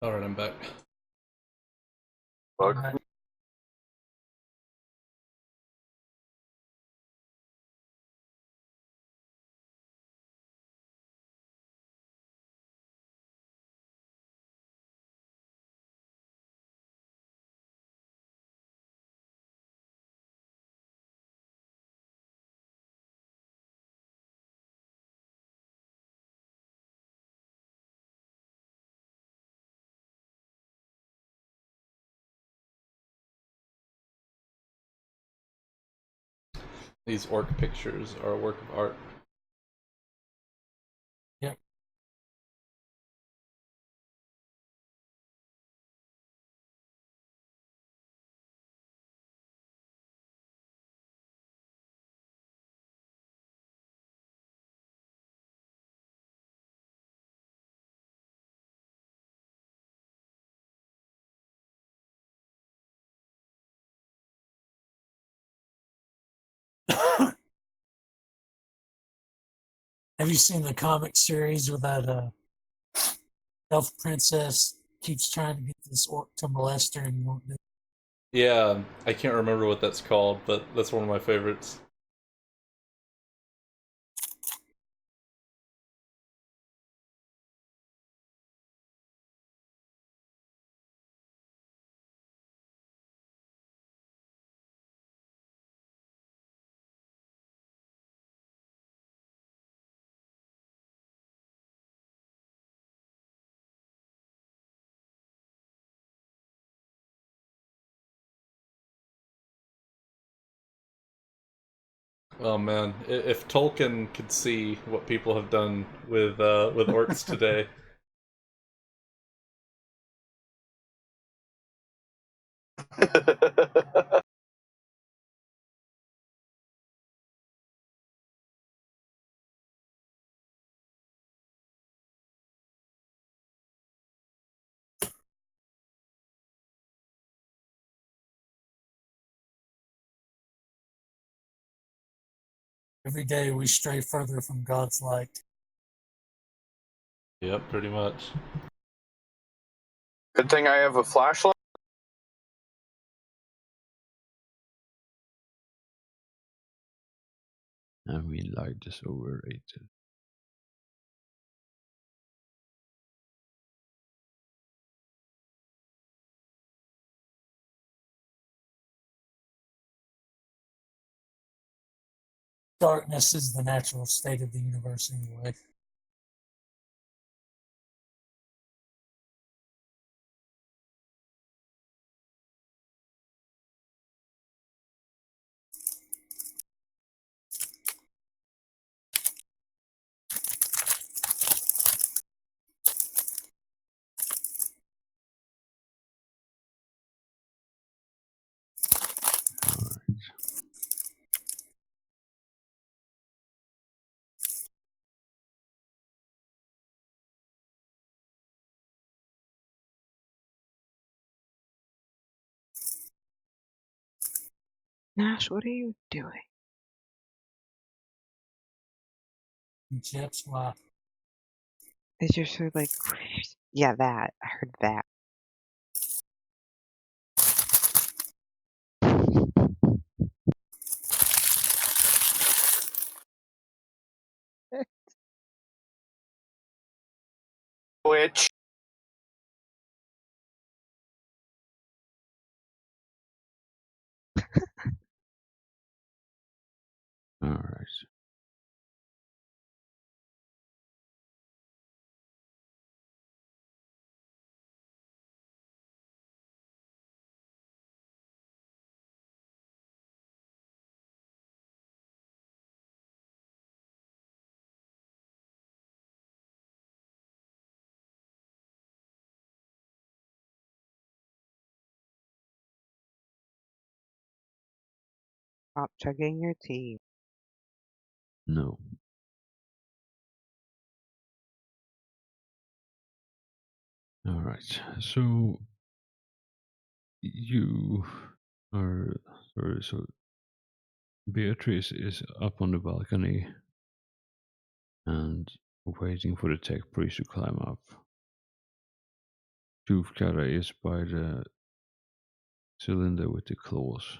Alright, I'm back. Fuck. Alright. These orc pictures are a work of art. Yep. Have you seen the comic series where that elf princess keeps trying to get this orc to molest her and he won't do it? Yeah, I can't remember what that's called, but that's one of my favorites. Oh man, if Tolkien could see what people have done with orcs today. Every day we stray further from God's light. Yep, pretty much. Good thing I have a flashlight. I mean, light is overrated. Darkness is the natural state of the universe anyway. Alright. Nash, what are you doing? And chips, why? Is your sort of like, yeah, that. I heard that. Which Alright. Stop chugging your tea. No. Alright. So you are sorry, so Beatrice is up on the balcony and waiting for the tech priest to climb up. Toothcutter is by the cylinder with the claws.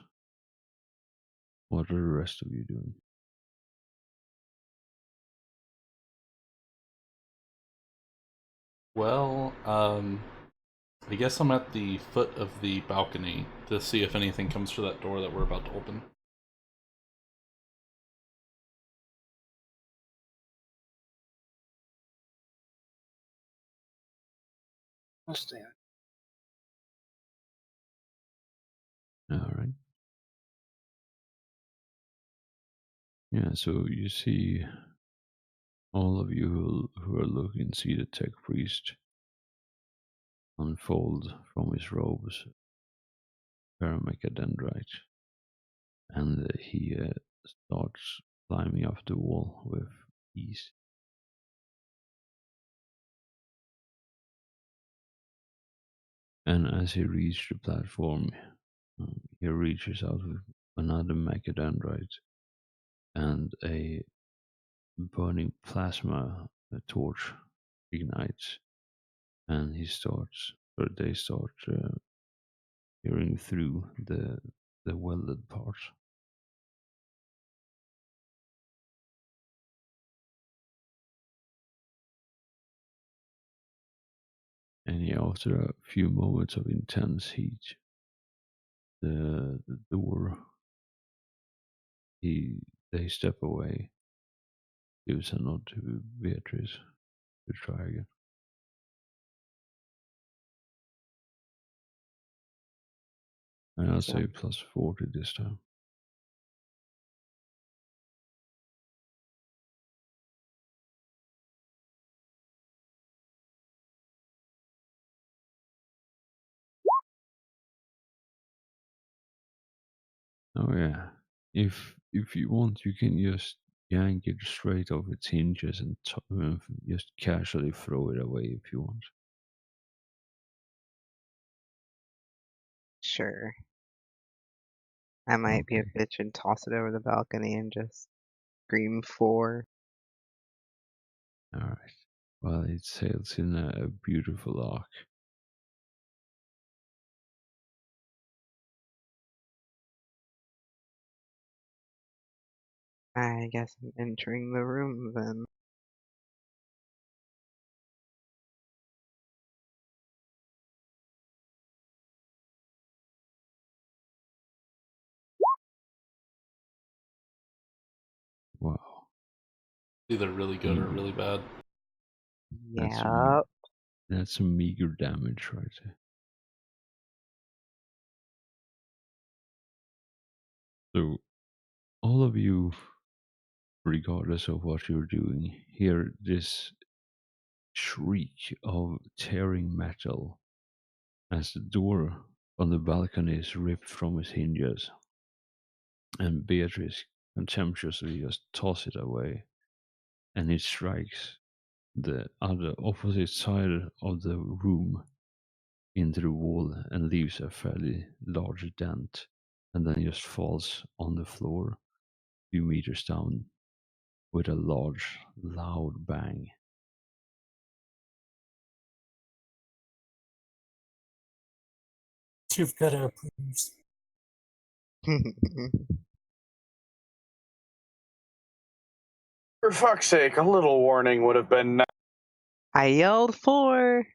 What are the rest of you doing? Well, I guess I'm at the foot of the balcony to see if anything comes through that door that we're about to open. I'll stay on. All right. Yeah, so you see all of you who are looking see the tech priest unfold from his robes paramecadendrite, and he starts climbing up the wall with ease. And as he reaches the platform, he reaches out with another macadendrite and a burning plasma torch ignites, and they start peering through the welded parts. And after a few moments of intense heat, the door, they step away, gives a nod to Beatrice to try again. And I'll say plus 40 this time. Oh yeah. If you want, you can just yank it straight off its hinges and just casually throw it away if you want. Sure. I might be a Okay. bitch and toss it over the balcony and just scream for. All right. Well, it sails in a beautiful arc. I guess I'm entering the room then. Wow. Either really good or really bad. Yeah. That's some meager damage right there. So all of you, regardless of what you're doing, hear this shriek of tearing metal as the door on the balcony is ripped from its hinges, and Beatrice contemptuously just tosses it away, and it strikes the other opposite side of the room into the wall and leaves a fairly large dent, and then just falls on the floor a few meters down with a large, loud bang. Toothcutter approves. For fuck's sake, a little warning would have been nice. I yelled for.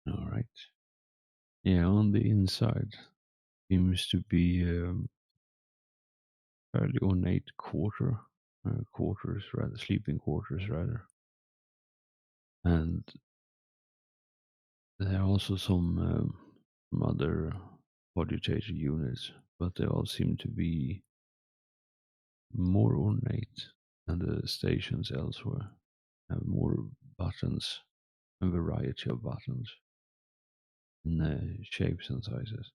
All right. Yeah, on the inside seems to be fairly ornate quarters rather, sleeping quarters rather, and there are also some other cogitator units, but they all seem to be more ornate than the stations elsewhere. Have more buttons, a variety of buttons in shapes and sizes.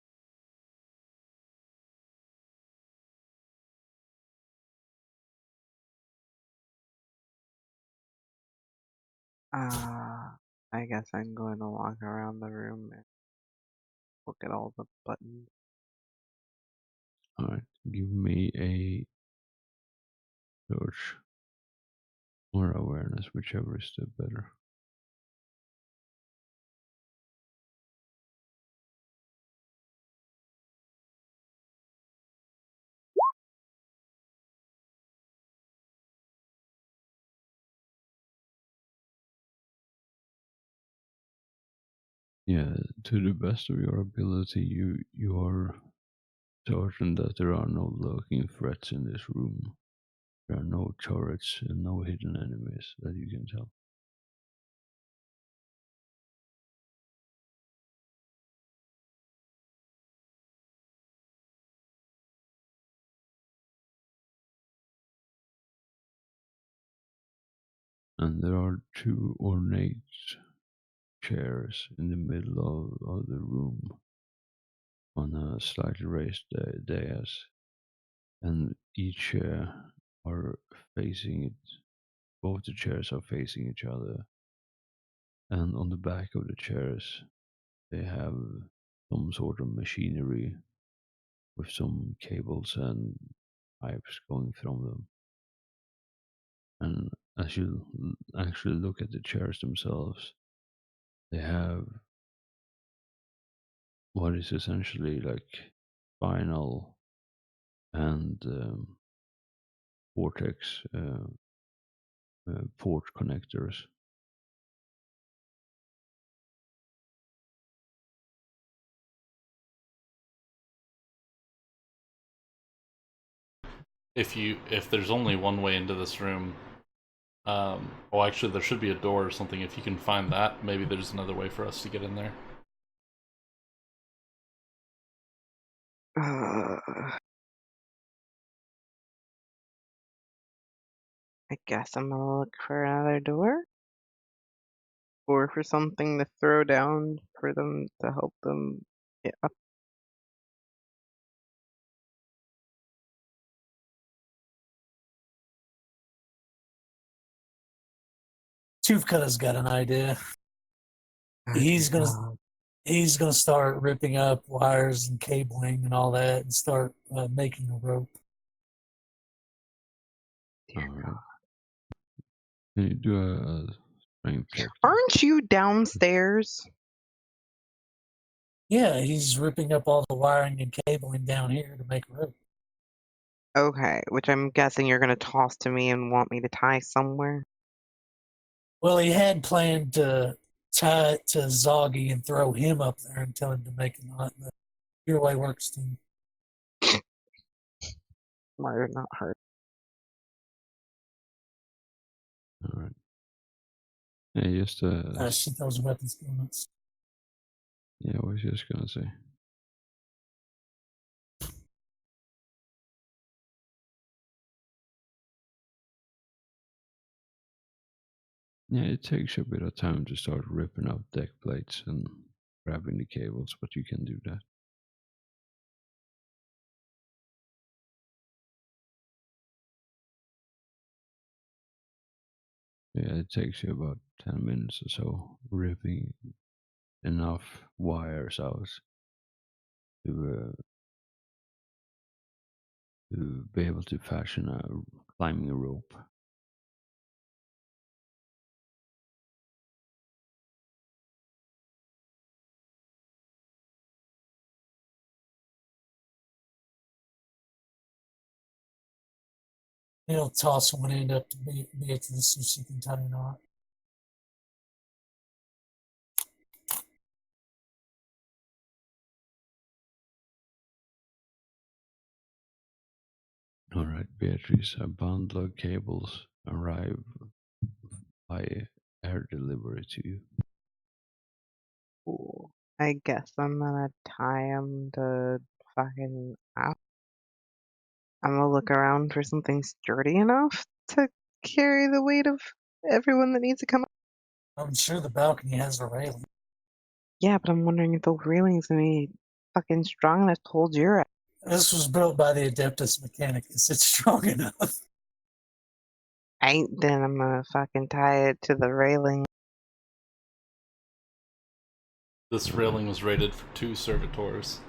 I guess I'm going to walk around the room and look at all the buttons. Alright, give me a search or awareness, whichever is the better. Yeah, to the best of your ability, you are certain that there are no lurking threats in this room. There are no turrets and no hidden enemies that you can tell. And there are two ornate chairs in the middle of the room on a slightly raised dais, and each chair are facing it. Both the chairs are facing each other, and on the back of the chairs they have some sort of machinery with some cables and pipes going from them. And as you actually look at the chairs themselves, they have what is essentially like spinal and vortex port connectors. If there's only one way into this room, well, actually, there should be a door or something. If you can find that, maybe there's another way for us to get in there. I guess I'm gonna look for another door. Or for something to throw down for them to help them get up. Toothcutter's got an idea. He's gonna start ripping up wires and cabling and all that, and start making a rope. Dear God. Can you do a strength check? Aren't you downstairs? Yeah, he's ripping up all the wiring and cabling down here to make a rope. Okay, which I'm guessing you're gonna toss to me and want me to tie somewhere. Well, he had planned to tie it to Zoggy and throw him up there and tell him to make a knot, but your way works too. Smarter, not hard. All right. Yeah, just Shit, those weapons components. yeah, I was just gonna say. Yeah, it takes a bit of time to start ripping out deck plates and grabbing the cables, but you can do that. Yeah, it takes you about 10 minutes or so ripping enough wires out to be able to fashion a climbing rope. He'll toss one end up to Beatrice so she can tie a knot. All right, Beatrice, a bundle of cables arrive by air delivery to you. Cool. I guess I'm gonna tie them to fucking out. I'm gonna look around for something sturdy enough to carry the weight of everyone that needs to come up. I'm sure the balcony has a railing. Yeah, but I'm wondering if the railing's gonna be fucking strong enough to hold your ass. This was built by the Adeptus Mechanicus. It's strong enough. Then I'm gonna fucking tie it to the railing. This railing was rated for 2 servitors.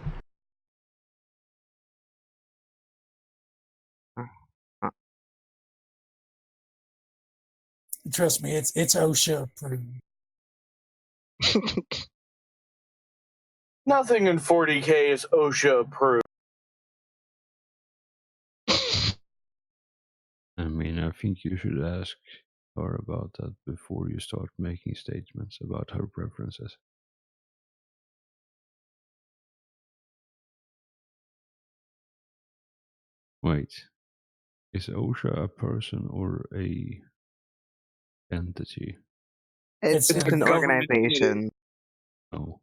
Trust me, it's OSHA approved. Nothing in 40K is OSHA approved. I mean, I think you should ask her about that before you start making statements about her preferences. Wait, is OSHA a person or a entity? It's It's an a- organization. Oh,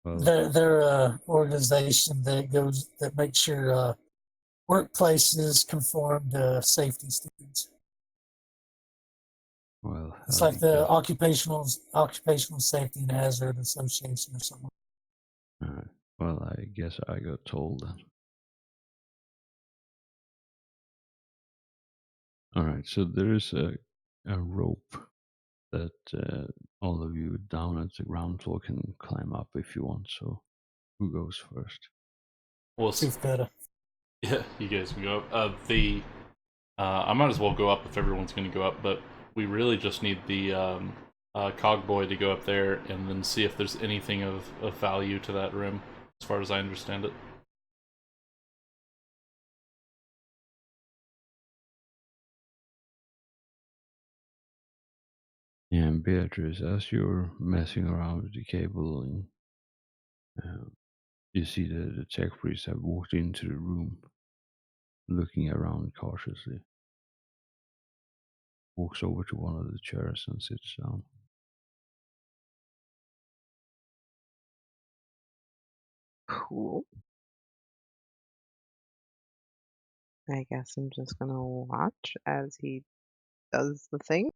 well, They're a organization that makes sure workplaces conform to safety standards. well, It's I like the guess- Occupational Safety and Hazard Association or something. Alright. Well, I guess I got told then. Alright, so there is a rope that all of you down at the ground floor can climb up if you want. So, who goes first? Well, Tooth Cutter. yeah, you guys can go up. I might as well go up if everyone's going to go up, but we really just need the cog boy to go up there and then see if there's anything of value to that room, as far as I understand it. Yeah, and Beatrice, as you're messing around with the cabling, you see the tech priest have walked into the room, looking around cautiously. Walks over to one of the chairs and sits down. Cool. I guess I'm just gonna watch as he does the thing.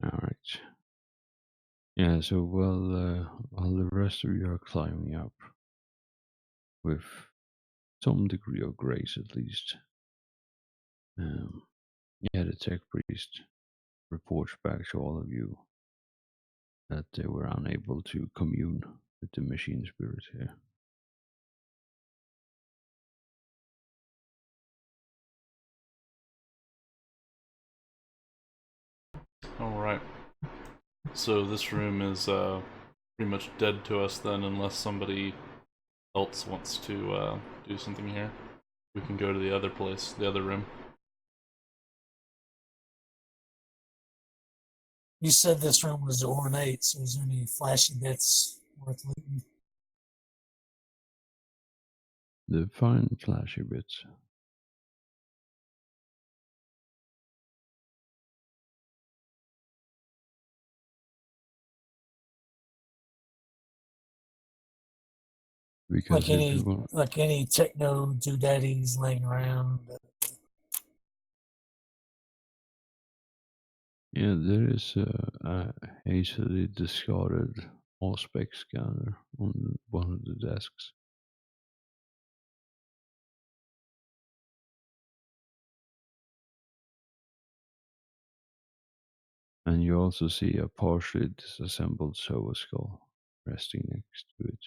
Alright. Yeah, so while the rest of you are climbing up, with some degree of grace at least, yeah, the tech priest reports back to all of you that they were unable to commune with the machine spirit here. Alright. So this room is pretty much dead to us then, unless somebody else wants to do something here. We can go to the other place, the other room. You said this room was ornate, so is there any flashy bits worth looting? The fine flashy bits. Because Like any techno doodaddys laying around. yeah, there is a hastily discarded Auspex scanner on one of the desks. And you also see a partially disassembled Sova skull resting next to it.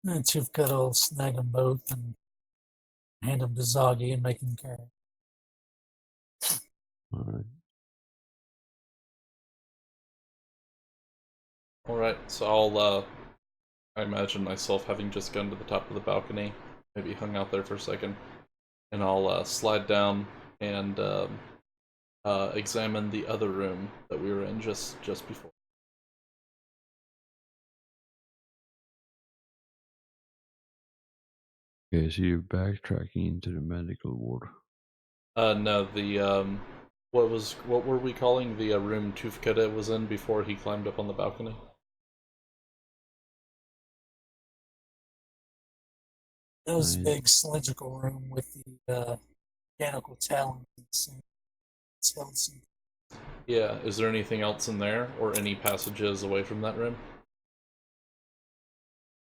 And Chief Cutter will snag them both and hand them to Zoggy and make him carry. Alright. Alright, so I imagine myself having just gone to the top of the balcony, maybe hung out there for a second, and I'll slide down and examine the other room that we were in just before. Okay, so you're backtracking into the medical ward. No, the what were we calling the room Tufkada was in before he climbed up on the balcony? That was a I- big cylindrical room with the mechanical talons in the center. It's held some. Yeah, is there anything else in there, or any passages away from that room?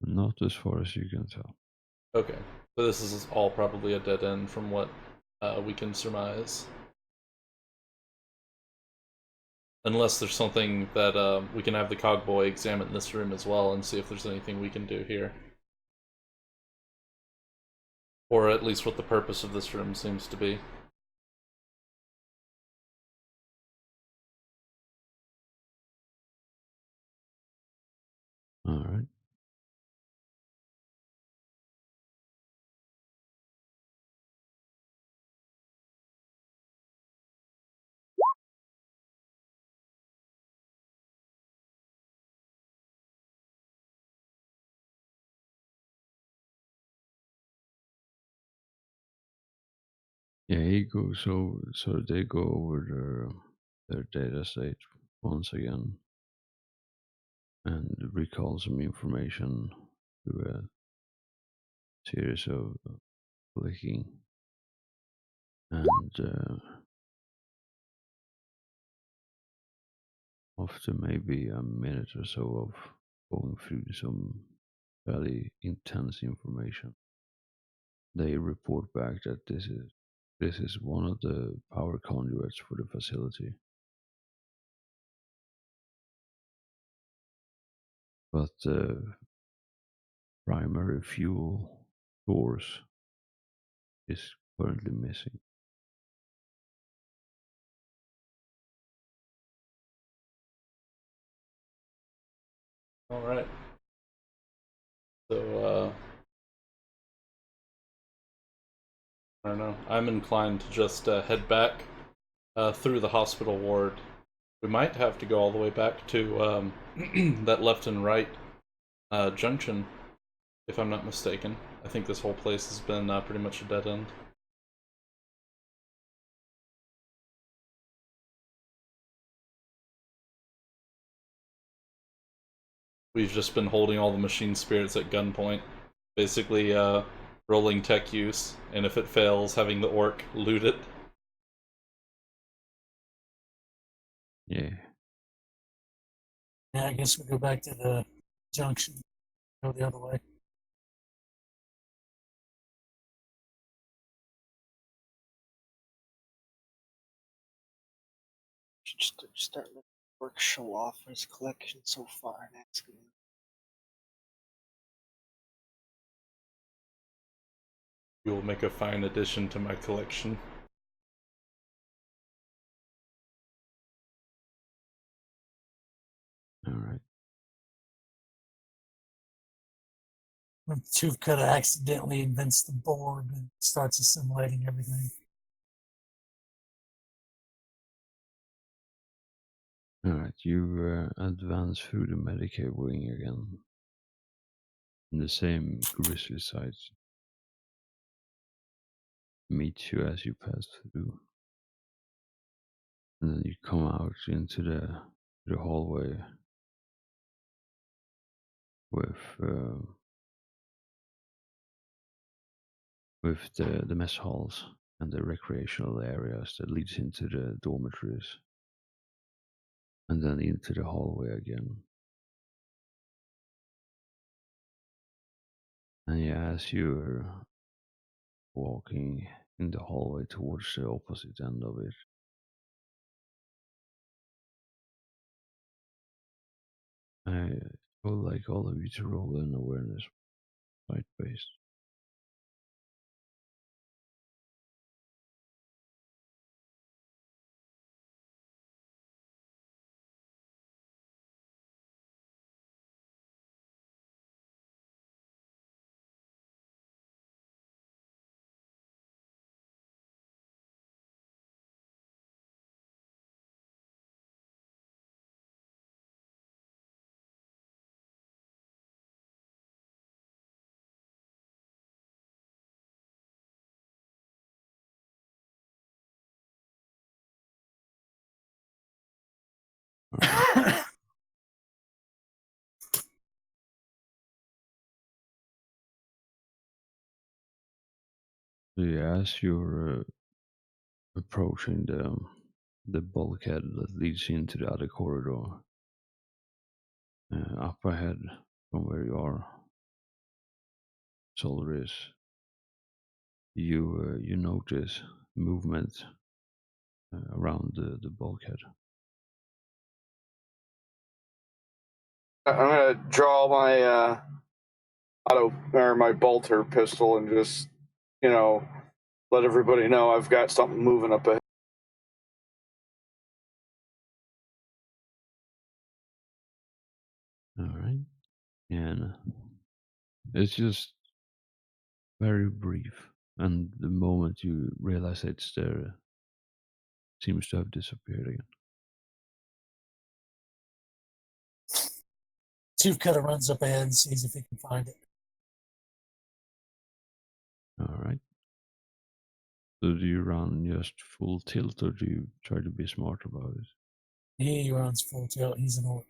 Not as far as you can tell. Okay, so this is all probably a dead end from what we can surmise. Unless there's something that we can have the Cogboy examine this room as well and see if there's anything we can do here. Or at least what the purpose of this room seems to be. All right. Yeah, he goes over. So they go over their data state once again and recall some information through a series of clicking, and after maybe a minute or so of going through some fairly intense information, they report back that this is one of the power conduits for the facility. But the primary fuel source is currently missing. Alright. So, I don't know. I'm inclined to just head back through the hospital ward. We might have to go all the way back to that left and right junction, if I'm not mistaken. I think this whole place has been pretty much a dead end. We've just been holding all the machine spirits at gunpoint, basically rolling tech use, and if it fails, having the orc loot it. Yeah. Yeah, I guess we go back to the junction. Go the other way. Should start letting work show off his collection so far and asking him. You will make a fine addition to my collection. All right. Tooth Cutter accidentally invents the board and starts assimilating everything. All right. You advance through the Medicaid wing again. And the same grizzly sights meet you as you pass through. And then you come out into the hallway with the mess halls and the recreational areas that leads into the dormitories, and then into the hallway again. And yeah, as you're walking in the hallway towards the opposite end of it, I would like all of you to roll an awareness, sight-based. Yeah, as you're approaching the bulkhead that leads into the other corridor, up ahead from where you are, Solaris, you notice movement around the bulkhead. I'm gonna draw my auto or my bolter pistol and just, let everybody know I've got something moving up ahead. All right, and it's just very brief, and the moment you realize it's there, it seems to have disappeared again. Tuvcutter runs up ahead and sees if he can find it. All right. So do you run just full tilt, or do you try to be smart about it? He runs full tilt. He's an orc.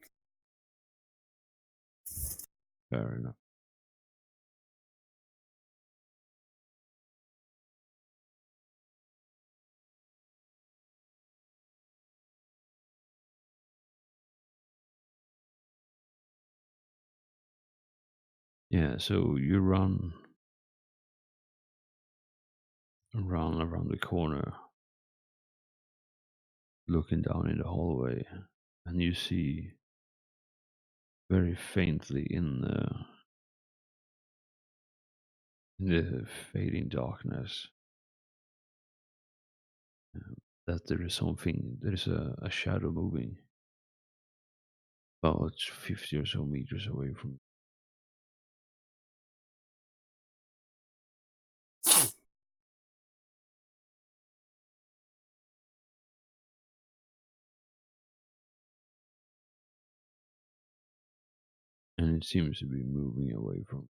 Fair enough. Yeah, so you run around the corner, looking down in the hallway, and you see very faintly in the fading darkness that there is a shadow moving about 50 or so meters away from. And it seems to be moving away from.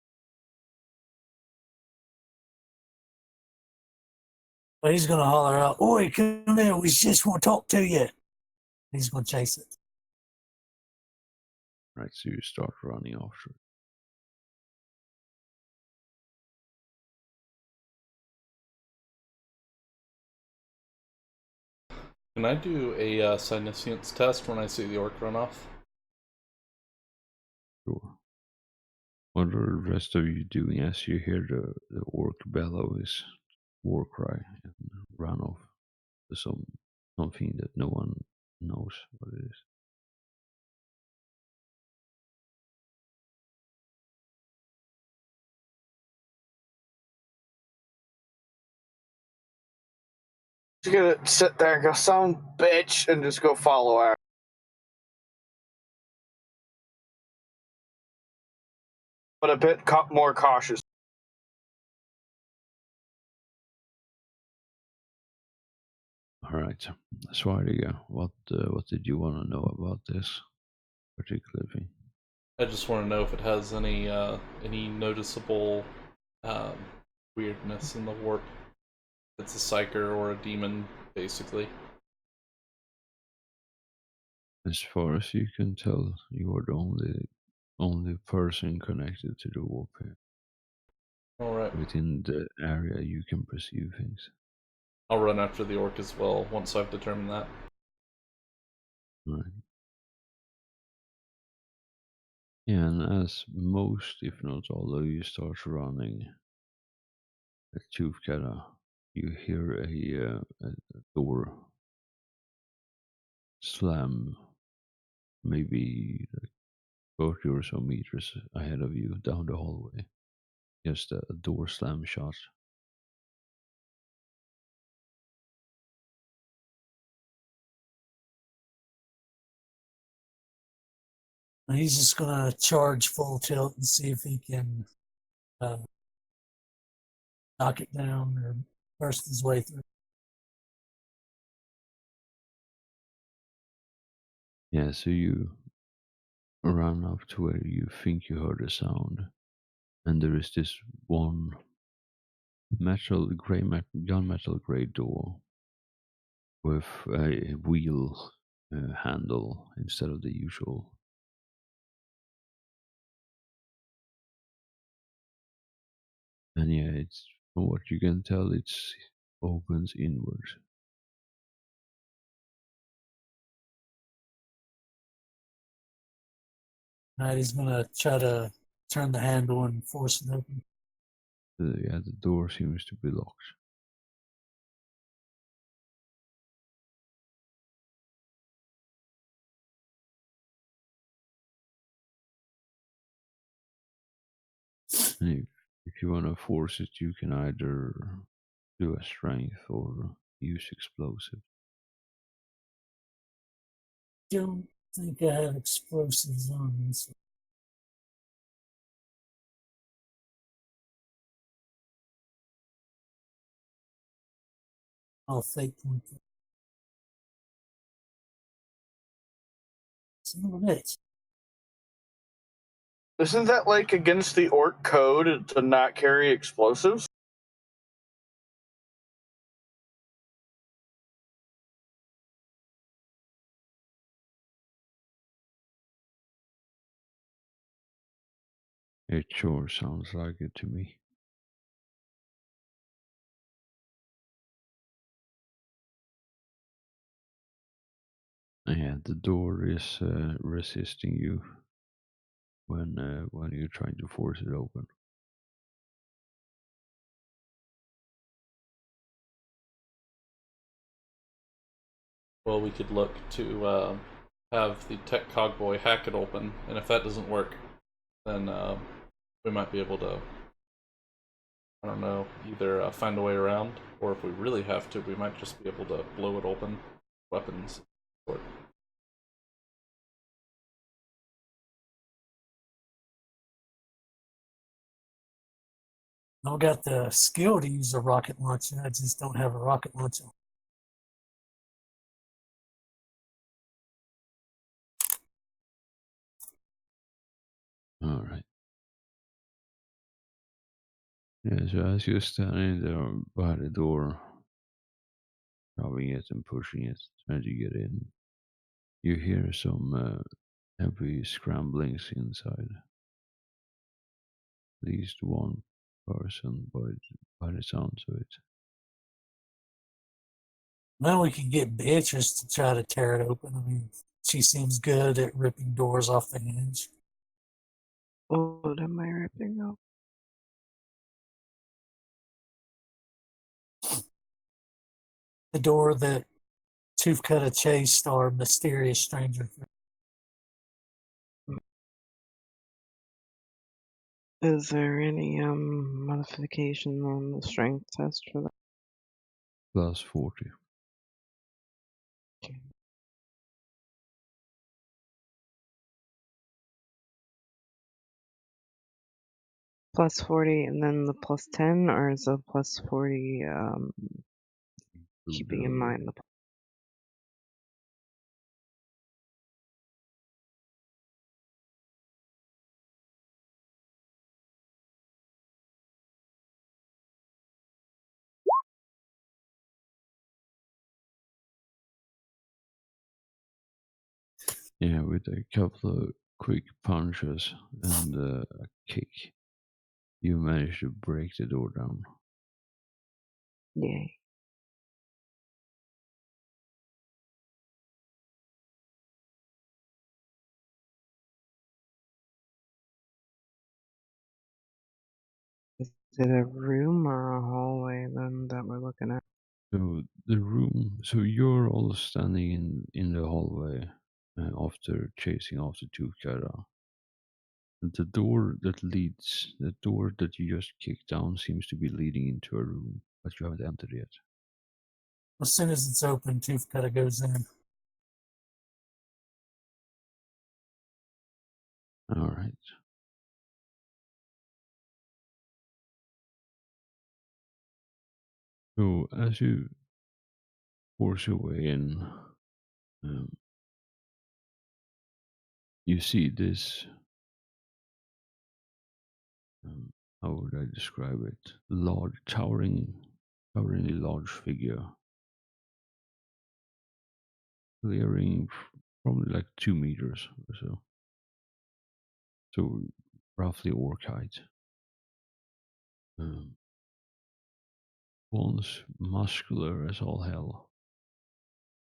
But he's going to holler out, "Oi, come here. We just want to talk to you." He's going to chase it. Right, so you start running after it. Can I do a Psyniscience test when I see the orc run off? Sure. What are the rest of you doing as you hear the orc bellow his war cry and run off to something that no one knows what it is? Just gonna sit there and go, "Some bitch," and just go follow after. But a bit more cautious. All right, Swardiga, what did you want to know about this particular thing? I just want to know if it has any noticeable weirdness in the warp. It's a psyker or a demon, basically. As far as you can tell, you are the only person connected to the warp here. All right. Within the area, you can perceive things. I'll run after the orc as well once I've determined that. Right. Yeah, and as most, if not all of you start running at Tuvkara, you hear a door slam, maybe like 30 or so meters ahead of you down the hallway. Just a door slam shut. And he's just going to charge full tilt and see if he can knock it down or burst his way through. Yeah, so you run up to where you think you heard a sound, and there is this one gunmetal gray door with a wheel handle instead of the usual. And yeah, it's From what you can tell, it opens inwards. Right, he's gonna try to turn the handle and force it open. Yeah, the door seems to be locked. And if you want to force it, you can either do a strength or use explosive. Don't think I have explosives on me, so I'll fake point that. Son of a bitch. Isn't that like against the orc code to not carry explosives? It sure sounds like it to me. Yeah, the door is resisting you when you're trying to force it open. Well, we could look to have the tech cogboy hack it open, and if that doesn't work, then we might be able to, I don't know, either find a way around, or if we really have to, we might just be able to blow it open. Weapons. I've got the skill to use a rocket launcher. I just don't have a rocket launcher. All right. Yeah, so as you're standing there by the door, shoving it and pushing it, trying to get in, you hear some heavy scramblings inside. At least one person by the sounds of it. Well, we could get Beatrice to try to tear it open. I mean, she seems good at ripping doors off the hinge. What am I ripping up? The door that Toothcutter chased our mysterious stranger through. Is there any modification on the strength test for that? Plus 40. Okay. Plus 40 and then the plus 10, or is the plus 40 keeping in mind the Yeah, with a couple of quick punches and a kick, you manage to break the door down. yay. Is it a room or a hallway then that we're looking at? So the room. So you're all standing in the hallway after chasing after Tukara. The door that you just kicked down seems to be leading into a room, but you haven't entered yet. As soon as it's open, Toothcutter goes in. All right. So as you force your way in, you see this. How would I describe it? Large, toweringly large figure, clearing probably like 2 meters or so. So roughly orc height. once muscular as all hell,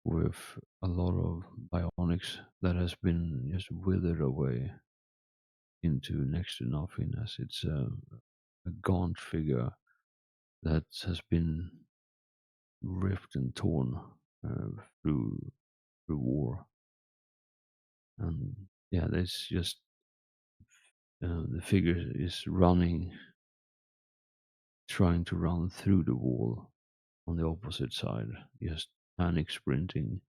with a lot of bionics that has been just withered away into next to nothing, as it's a gaunt figure that has been ripped and torn through war. And yeah, there's just the figure is running, trying to run through the wall on the opposite side, just panic sprinting.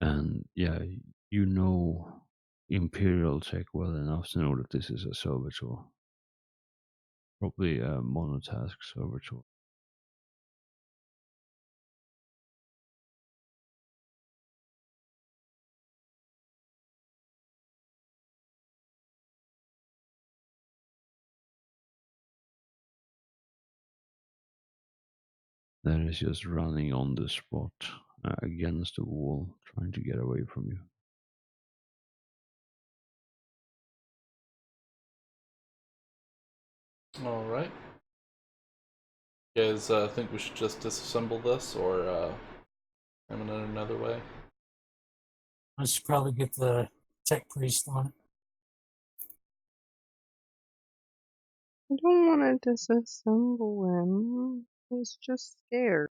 And yeah, you know Imperial tech well enough to know that this is a servitor. Probably a monotask servitor. That is just running on the spot against the wall, trying to get away from you. All right. You guys think we should just disassemble this, or have another way? I should probably get the tech priest on it. I don't want to disassemble him. He's just scared.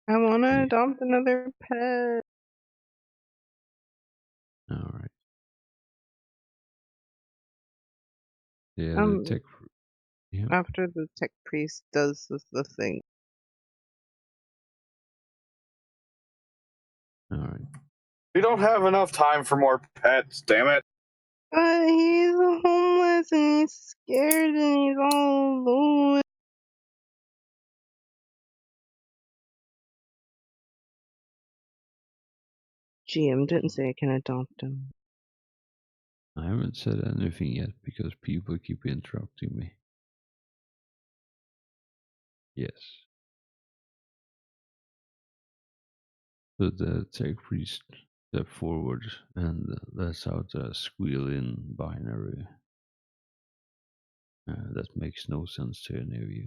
I want to Yeah. adopt another pet. All right. Yeah, the Um, tech. Yeah. After the tech priest does the thing. All right. We don't have enough time for more pets, damn it. But he's homeless and he's scared and he's all alone. GM didn't say I can adopt him. I haven't said anything yet because people keep interrupting me. Yes. So the tech priest step forward and lets out a squealing binary that makes no sense to any of you.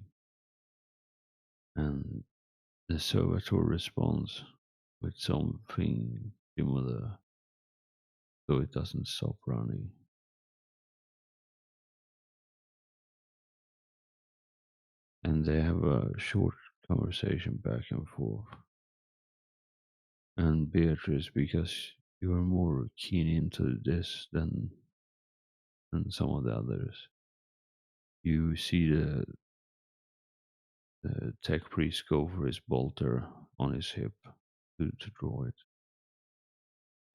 And the servitor responds with something similar so it doesn't stop running. And they have a short conversation back and forth. And Beatrice, because you are more keen into this than some of the others, you see the tech priest go for his bolter on his hip to draw it.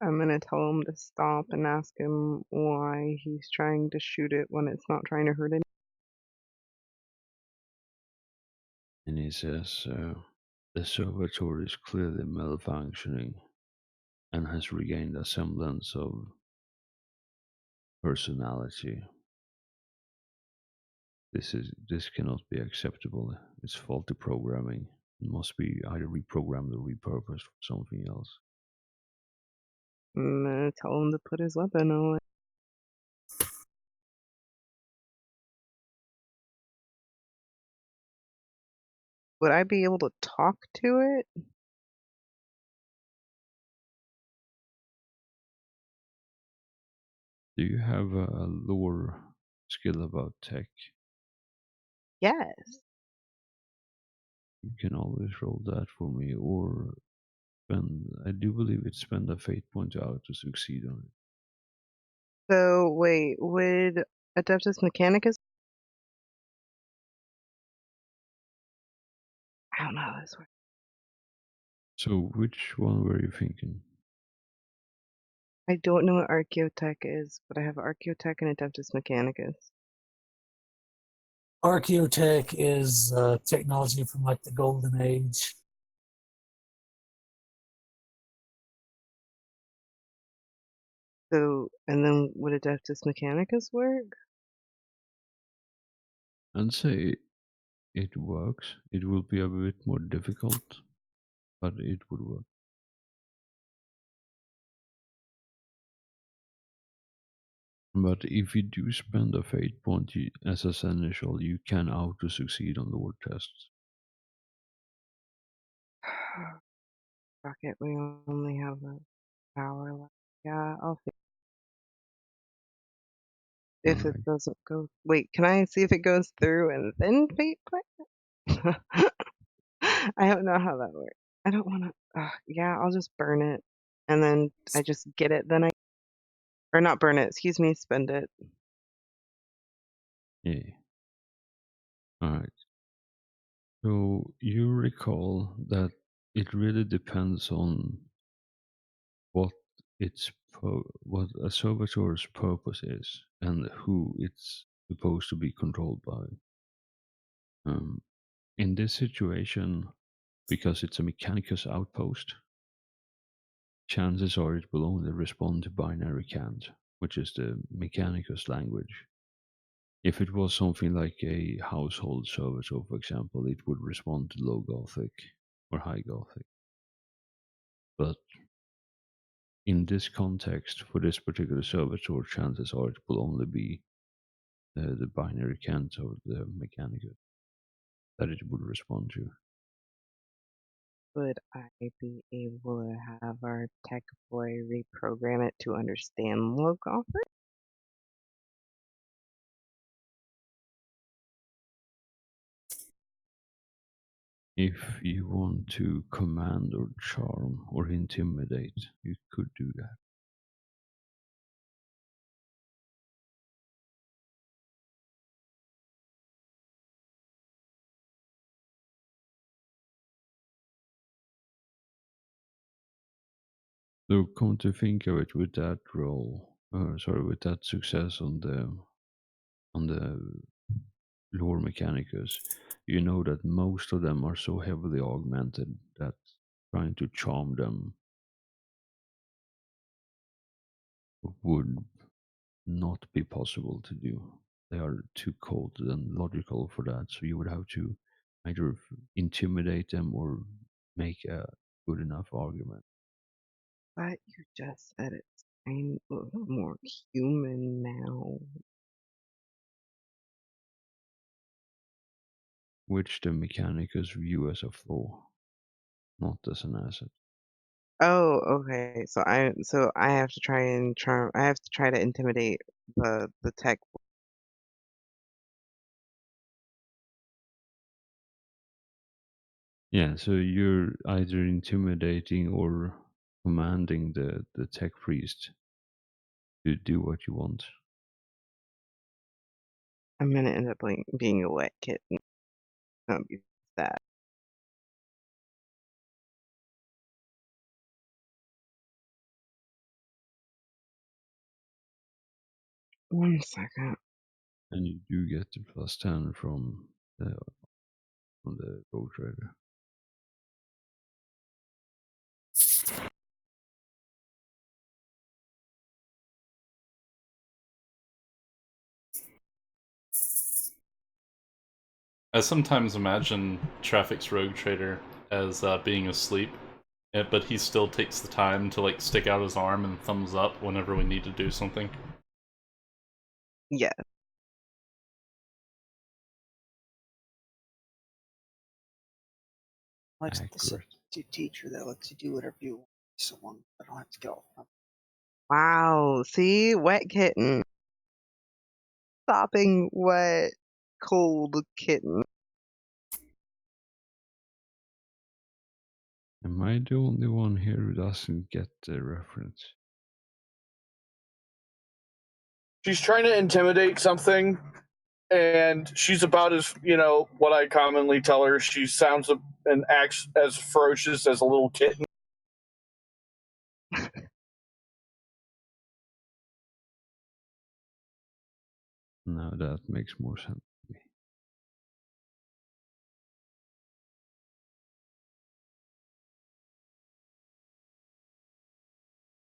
I'm gonna tell him to stop and ask him why he's trying to shoot it when it's not trying to hurt anyone. And he says, the servitor is clearly malfunctioning and has regained a semblance of personality. This cannot be acceptable. It's faulty programming. It must be either reprogrammed or repurposed for something else. I'm gonna tell him to put his weapon away. Would I be able to talk to it? Do you have a lore skill about tech? Yes. You can always roll that for me, or spend. I do believe it's spend a fate point out to succeed on it. So wait, would Adeptus Mechanicus? I don't know how this works. So, which one were you thinking? I don't know what Archaeotech is, but I have Archaeotech and Adeptus Mechanicus. Archaeotech is technology from like the Golden Age. So, and then would Adeptus Mechanicus work? And say it works. It will be a bit more difficult, but it would work. But if you do spend a fate point as a seneschal, you can auto succeed on the word tests. Fuck it, we only have a hour left. Yeah, I'll see if it Alright. doesn't go. Wait, can I see if it goes through and then fate point? I don't know how that works. I don't want to. Yeah, I'll just burn it, and then I just get it. Then or not burn it. Excuse me, spend it. Yeah. Alright. So you recall that it really depends on what what a servitor's purpose is and who it's supposed to be controlled by. In this situation, because it's a Mechanicus outpost, chances are it will only respond to binary cant, which is the Mechanicus language. If it was something like a household servitor, for example, it would respond to Low Gothic or High Gothic. But in this context, for this particular servitor, chances are it will only be the binary cant or the Mechanicus that it would respond to. Would I be able to have our tech boy reprogram it to understand Logothic? If you want to command or charm or intimidate, you could do that. So come to think of it, with that with that success on the lore Mechanicus, you know that most of them are so heavily augmented that trying to charm them would not be possible to do. They are too cold and logical for that, so you would have to either intimidate them or make a good enough argument. But you just said it's I'm a little more human now. Which the Mechanicus view as a flaw, not as an asset. Oh, okay. So I have to try and charm. I have to try to intimidate the tech. Yeah, so you're either intimidating or commanding the tech priest to do what you want. I'm gonna end up being a wet kitten. That'll be sad. One second. And you do get the +10 from the Road Trader. I sometimes imagine Traffic's Rogue Trader as being asleep, but he still takes the time to like stick out his arm and thumbs up whenever we need to do something. Yeah. Like the Accurate. substitute teacher that lets you do whatever you want to someone. I don't have to get off. Wow. See, wet kitten. Stopping wet, cold kitten. Am I the only one here who doesn't get the reference? She's trying to intimidate something, and she's about as, what I commonly tell her. She sounds and acts as ferocious as a little kitten. Now that makes more sense to me.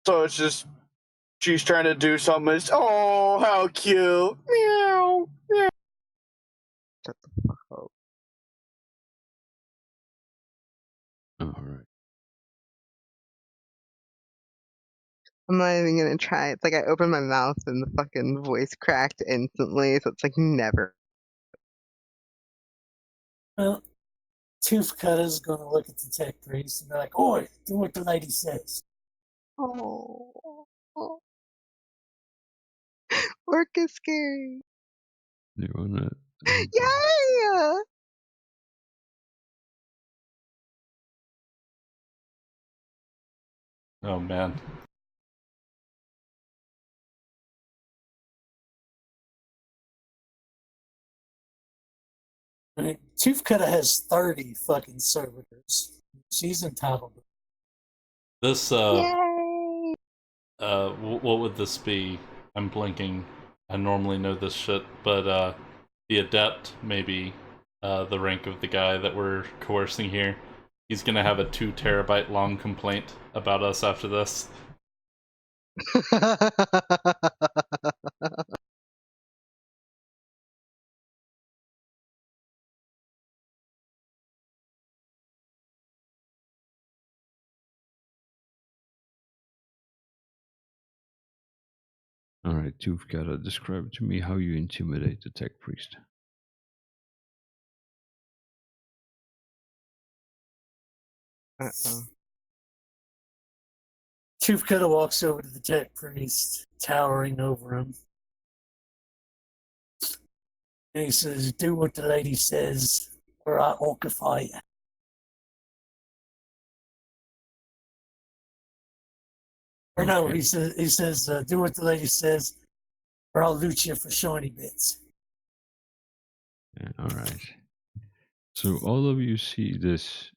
So it's just, she's trying to do something. It's, oh, how cute. Meow. Meow. Shut the fuck up. Alright. I'm not even gonna try. It's like I opened my mouth and the fucking voice cracked instantly, so it's like never. Well, Tooth Cutter's gonna look at the tech priest and be like, "Oi, do what the lady says." Oh. Work is scary. You wanna? Yay! Oh man. I mean, Tooth Cutter has 30 fucking servitors. She's entitled. This Yay! what would this be? I'm blinking. I normally know this shit, but the adept, maybe the rank of the guy that we're coercing here. He's gonna have a 2 terabyte long complaint about us after this. Alright, Tooth Cutter, describe to me how you intimidate the tech priest. Uh-oh. Tooth Cutter walks over to the tech priest, towering over him. And he says, "Do what the lady says, or I occupy you." Or no, Okay. he says, "Do what the lady says, or I'll loot you for shiny bits." Yeah, alright. So all of you see this,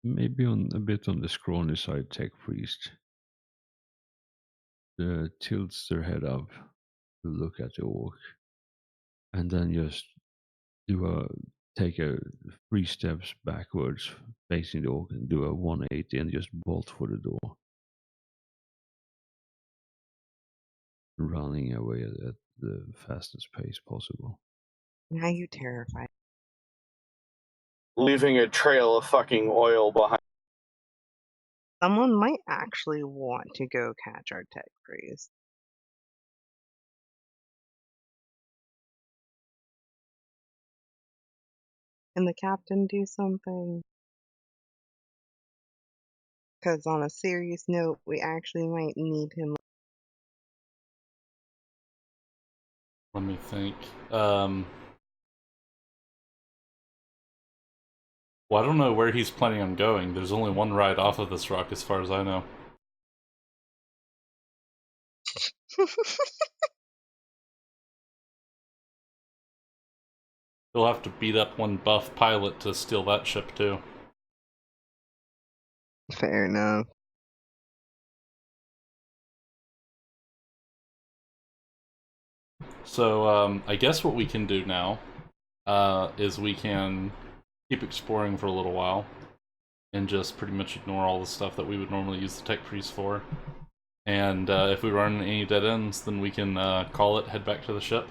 maybe on a bit on the scrawny side, tech priest. Tilts their head up to look at the orc, and then just take a 3 steps backwards facing the orc and do a 180 and just bolt for the door, running away at the fastest pace possible. Now you terrified. Leaving a trail of fucking oil behind. Someone might actually want to go catch our tech priest. Can the captain do something? Because on a serious note, we actually might need him. Let me think. Well, I don't know where he's planning on going. There's only one ride off of this rock as far as I know. He'll have to beat up one buff pilot to steal that ship too. Fair enough. So, I guess what we can do now is we can keep exploring for a little while and just pretty much ignore all the stuff that we would normally use the tech priest for. And if we run any dead ends, then we can call it, head back to the ship.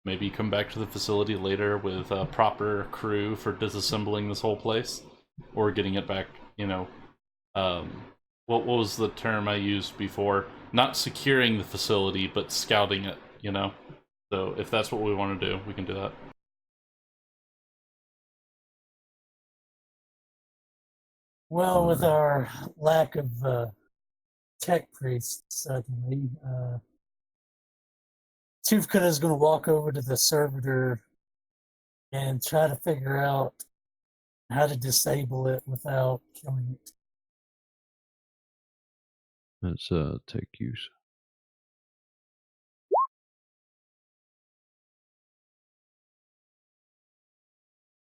Maybe come back to the facility later with a proper crew for disassembling this whole place. Or getting it back, you know. What was the term I used before? Not securing the facility, but scouting it, you know? So if that's what we want to do, we can do that. Well, with our lack of tech priests, suddenly, Tooth Cutter is going to walk over to the servitor and try to figure out how to disable it without killing it. That's tech use.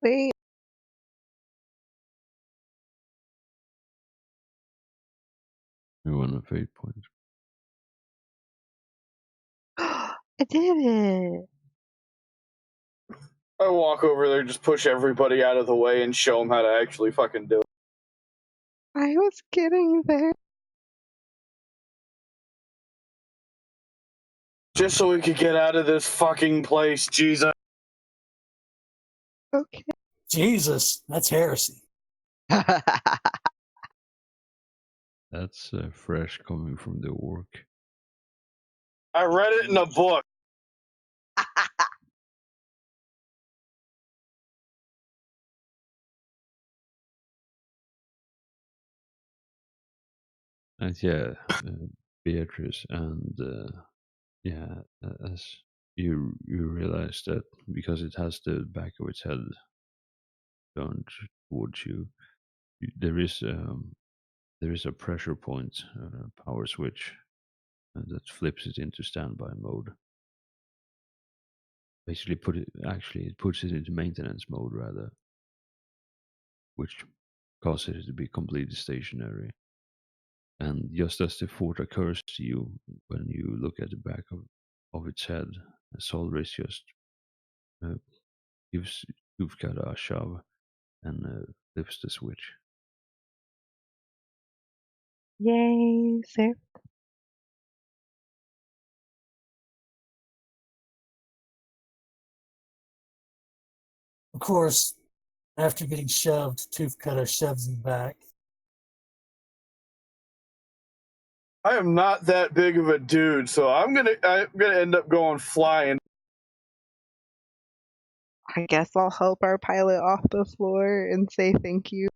Wait. You want a fate point. I did it. I walk over there, just push everybody out of the way, and show them how to actually fucking do it. I was getting there. Just so we could get out of this fucking place, Jesus. Okay. Jesus, that's heresy. That's fresh coming from the orc. I read it in a book. And yeah, Beatrice, and as you realize that because it has the back of its head turned towards you, there is a pressure point power switch that flips it into standby mode. Basically, it puts it into maintenance mode rather, which causes it to be completely stationary. And just as the thought occurs to you when you look at the back of its head, Solris just gives Tufkada a shove and flips the switch. Yay, sir. Of course, after getting shoved, Tooth Cutter shoves him back. I am not that big of a dude, so I'm gonna end up going flying. I guess I'll help our pilot off the floor and say thank you.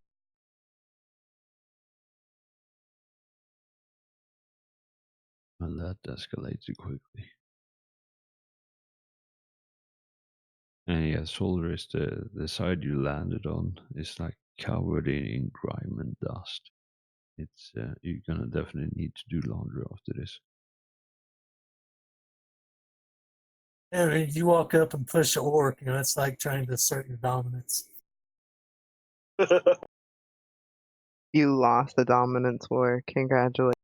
And that escalated quickly. And yeah, Solris, the side you landed on is like covered in grime and dust. It's you're gonna definitely need to do laundry after this. I mean, you walk up and push a orc, it's like trying to assert your dominance. You lost the dominance war. Congratulations.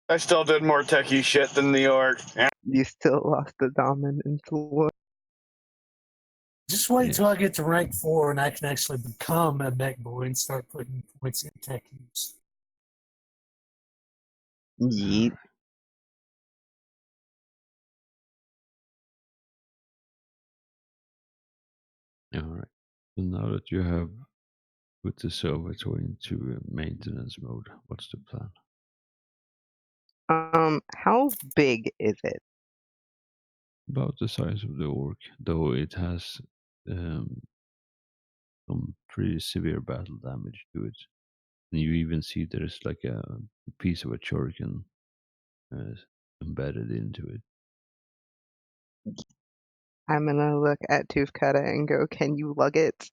I still did more techie shit than the orc. You still lost the dominance war. Just wait Yes. till I get to rank 4 and I can actually become a mech boy and start putting points in tech use. Yeet. All right. So now that you have put the servitor into maintenance mode, what's the plan? How big is it? About the size of the orc, though it has some pretty severe battle damage to it. And you even see there's like a piece of a shuriken embedded into it. I'm gonna look at Tufkada and go, can you lug it?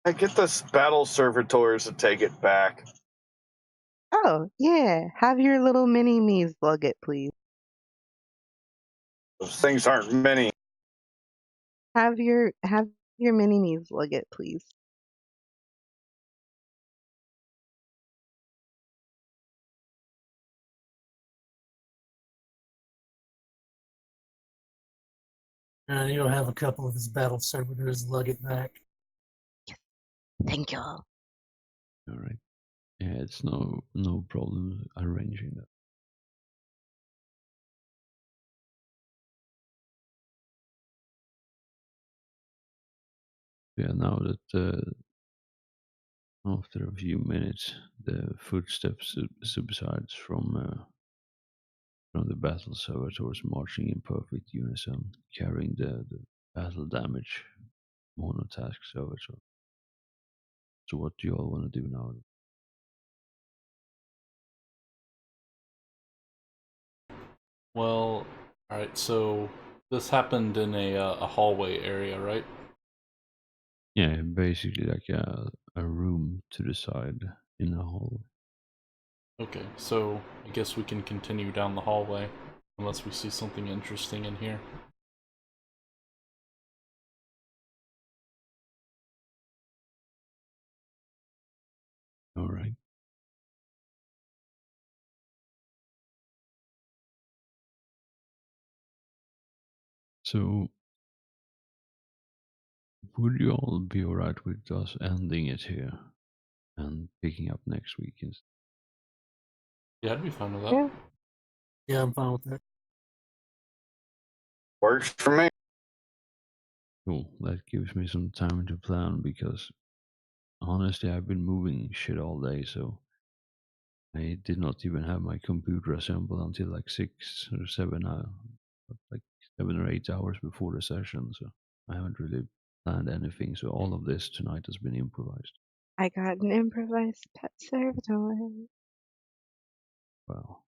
I get the battle servitors to take it back. Oh, yeah. Have your little mini-me's lug it, please. Those things aren't many. Have your mini-me's lug it, please. You'll have a couple of his battle servitors lug it back. Thank you. All right. Yeah, it's no problem arranging that. Yeah, now that after a few minutes, the footsteps subsides from the battle servitors marching in perfect unison, carrying the battle damage monotask servitor. So what do you all want to do now? Well, alright, so this happened in a hallway area, right? Yeah, basically like a room to the side in the hallway. Okay, so I guess we can continue down the hallway, unless we see something interesting in here. All right. So, would you all be alright with us ending it here and picking up next week instead? Yeah, I'd be fine with that. Yeah. Yeah, I'm fine with that. Works for me. Cool. That gives me some time to plan because honestly, I've been moving shit all day, so I did not even have my computer assembled until like 6 or 7, like 7 or 8 hours before the session. So I haven't really planned anything. So all of this tonight has been improvised. I got an improvised pet servitor. Wow.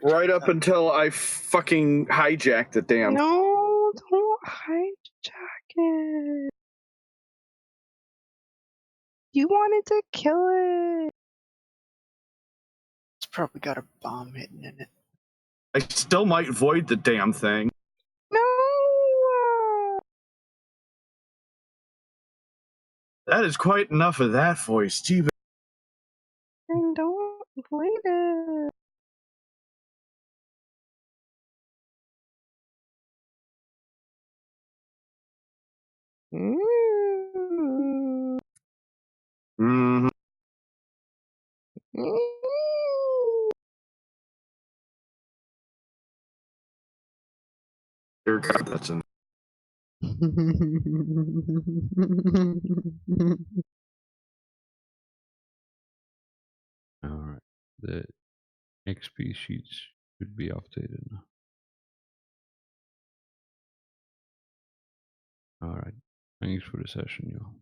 Right up until I fucking hijacked the damn. No, don't hijack it. You wanted to kill it. It's probably got a bomb hidden in it. I still might void the damn thing. No. That is quite enough of that voice, Steve. Then don't avoid it. Mm. Mm-hmm. Mm. Dear God, that's an. All right. The XP sheets should be updated now. All right. Thanks for the session, y'all.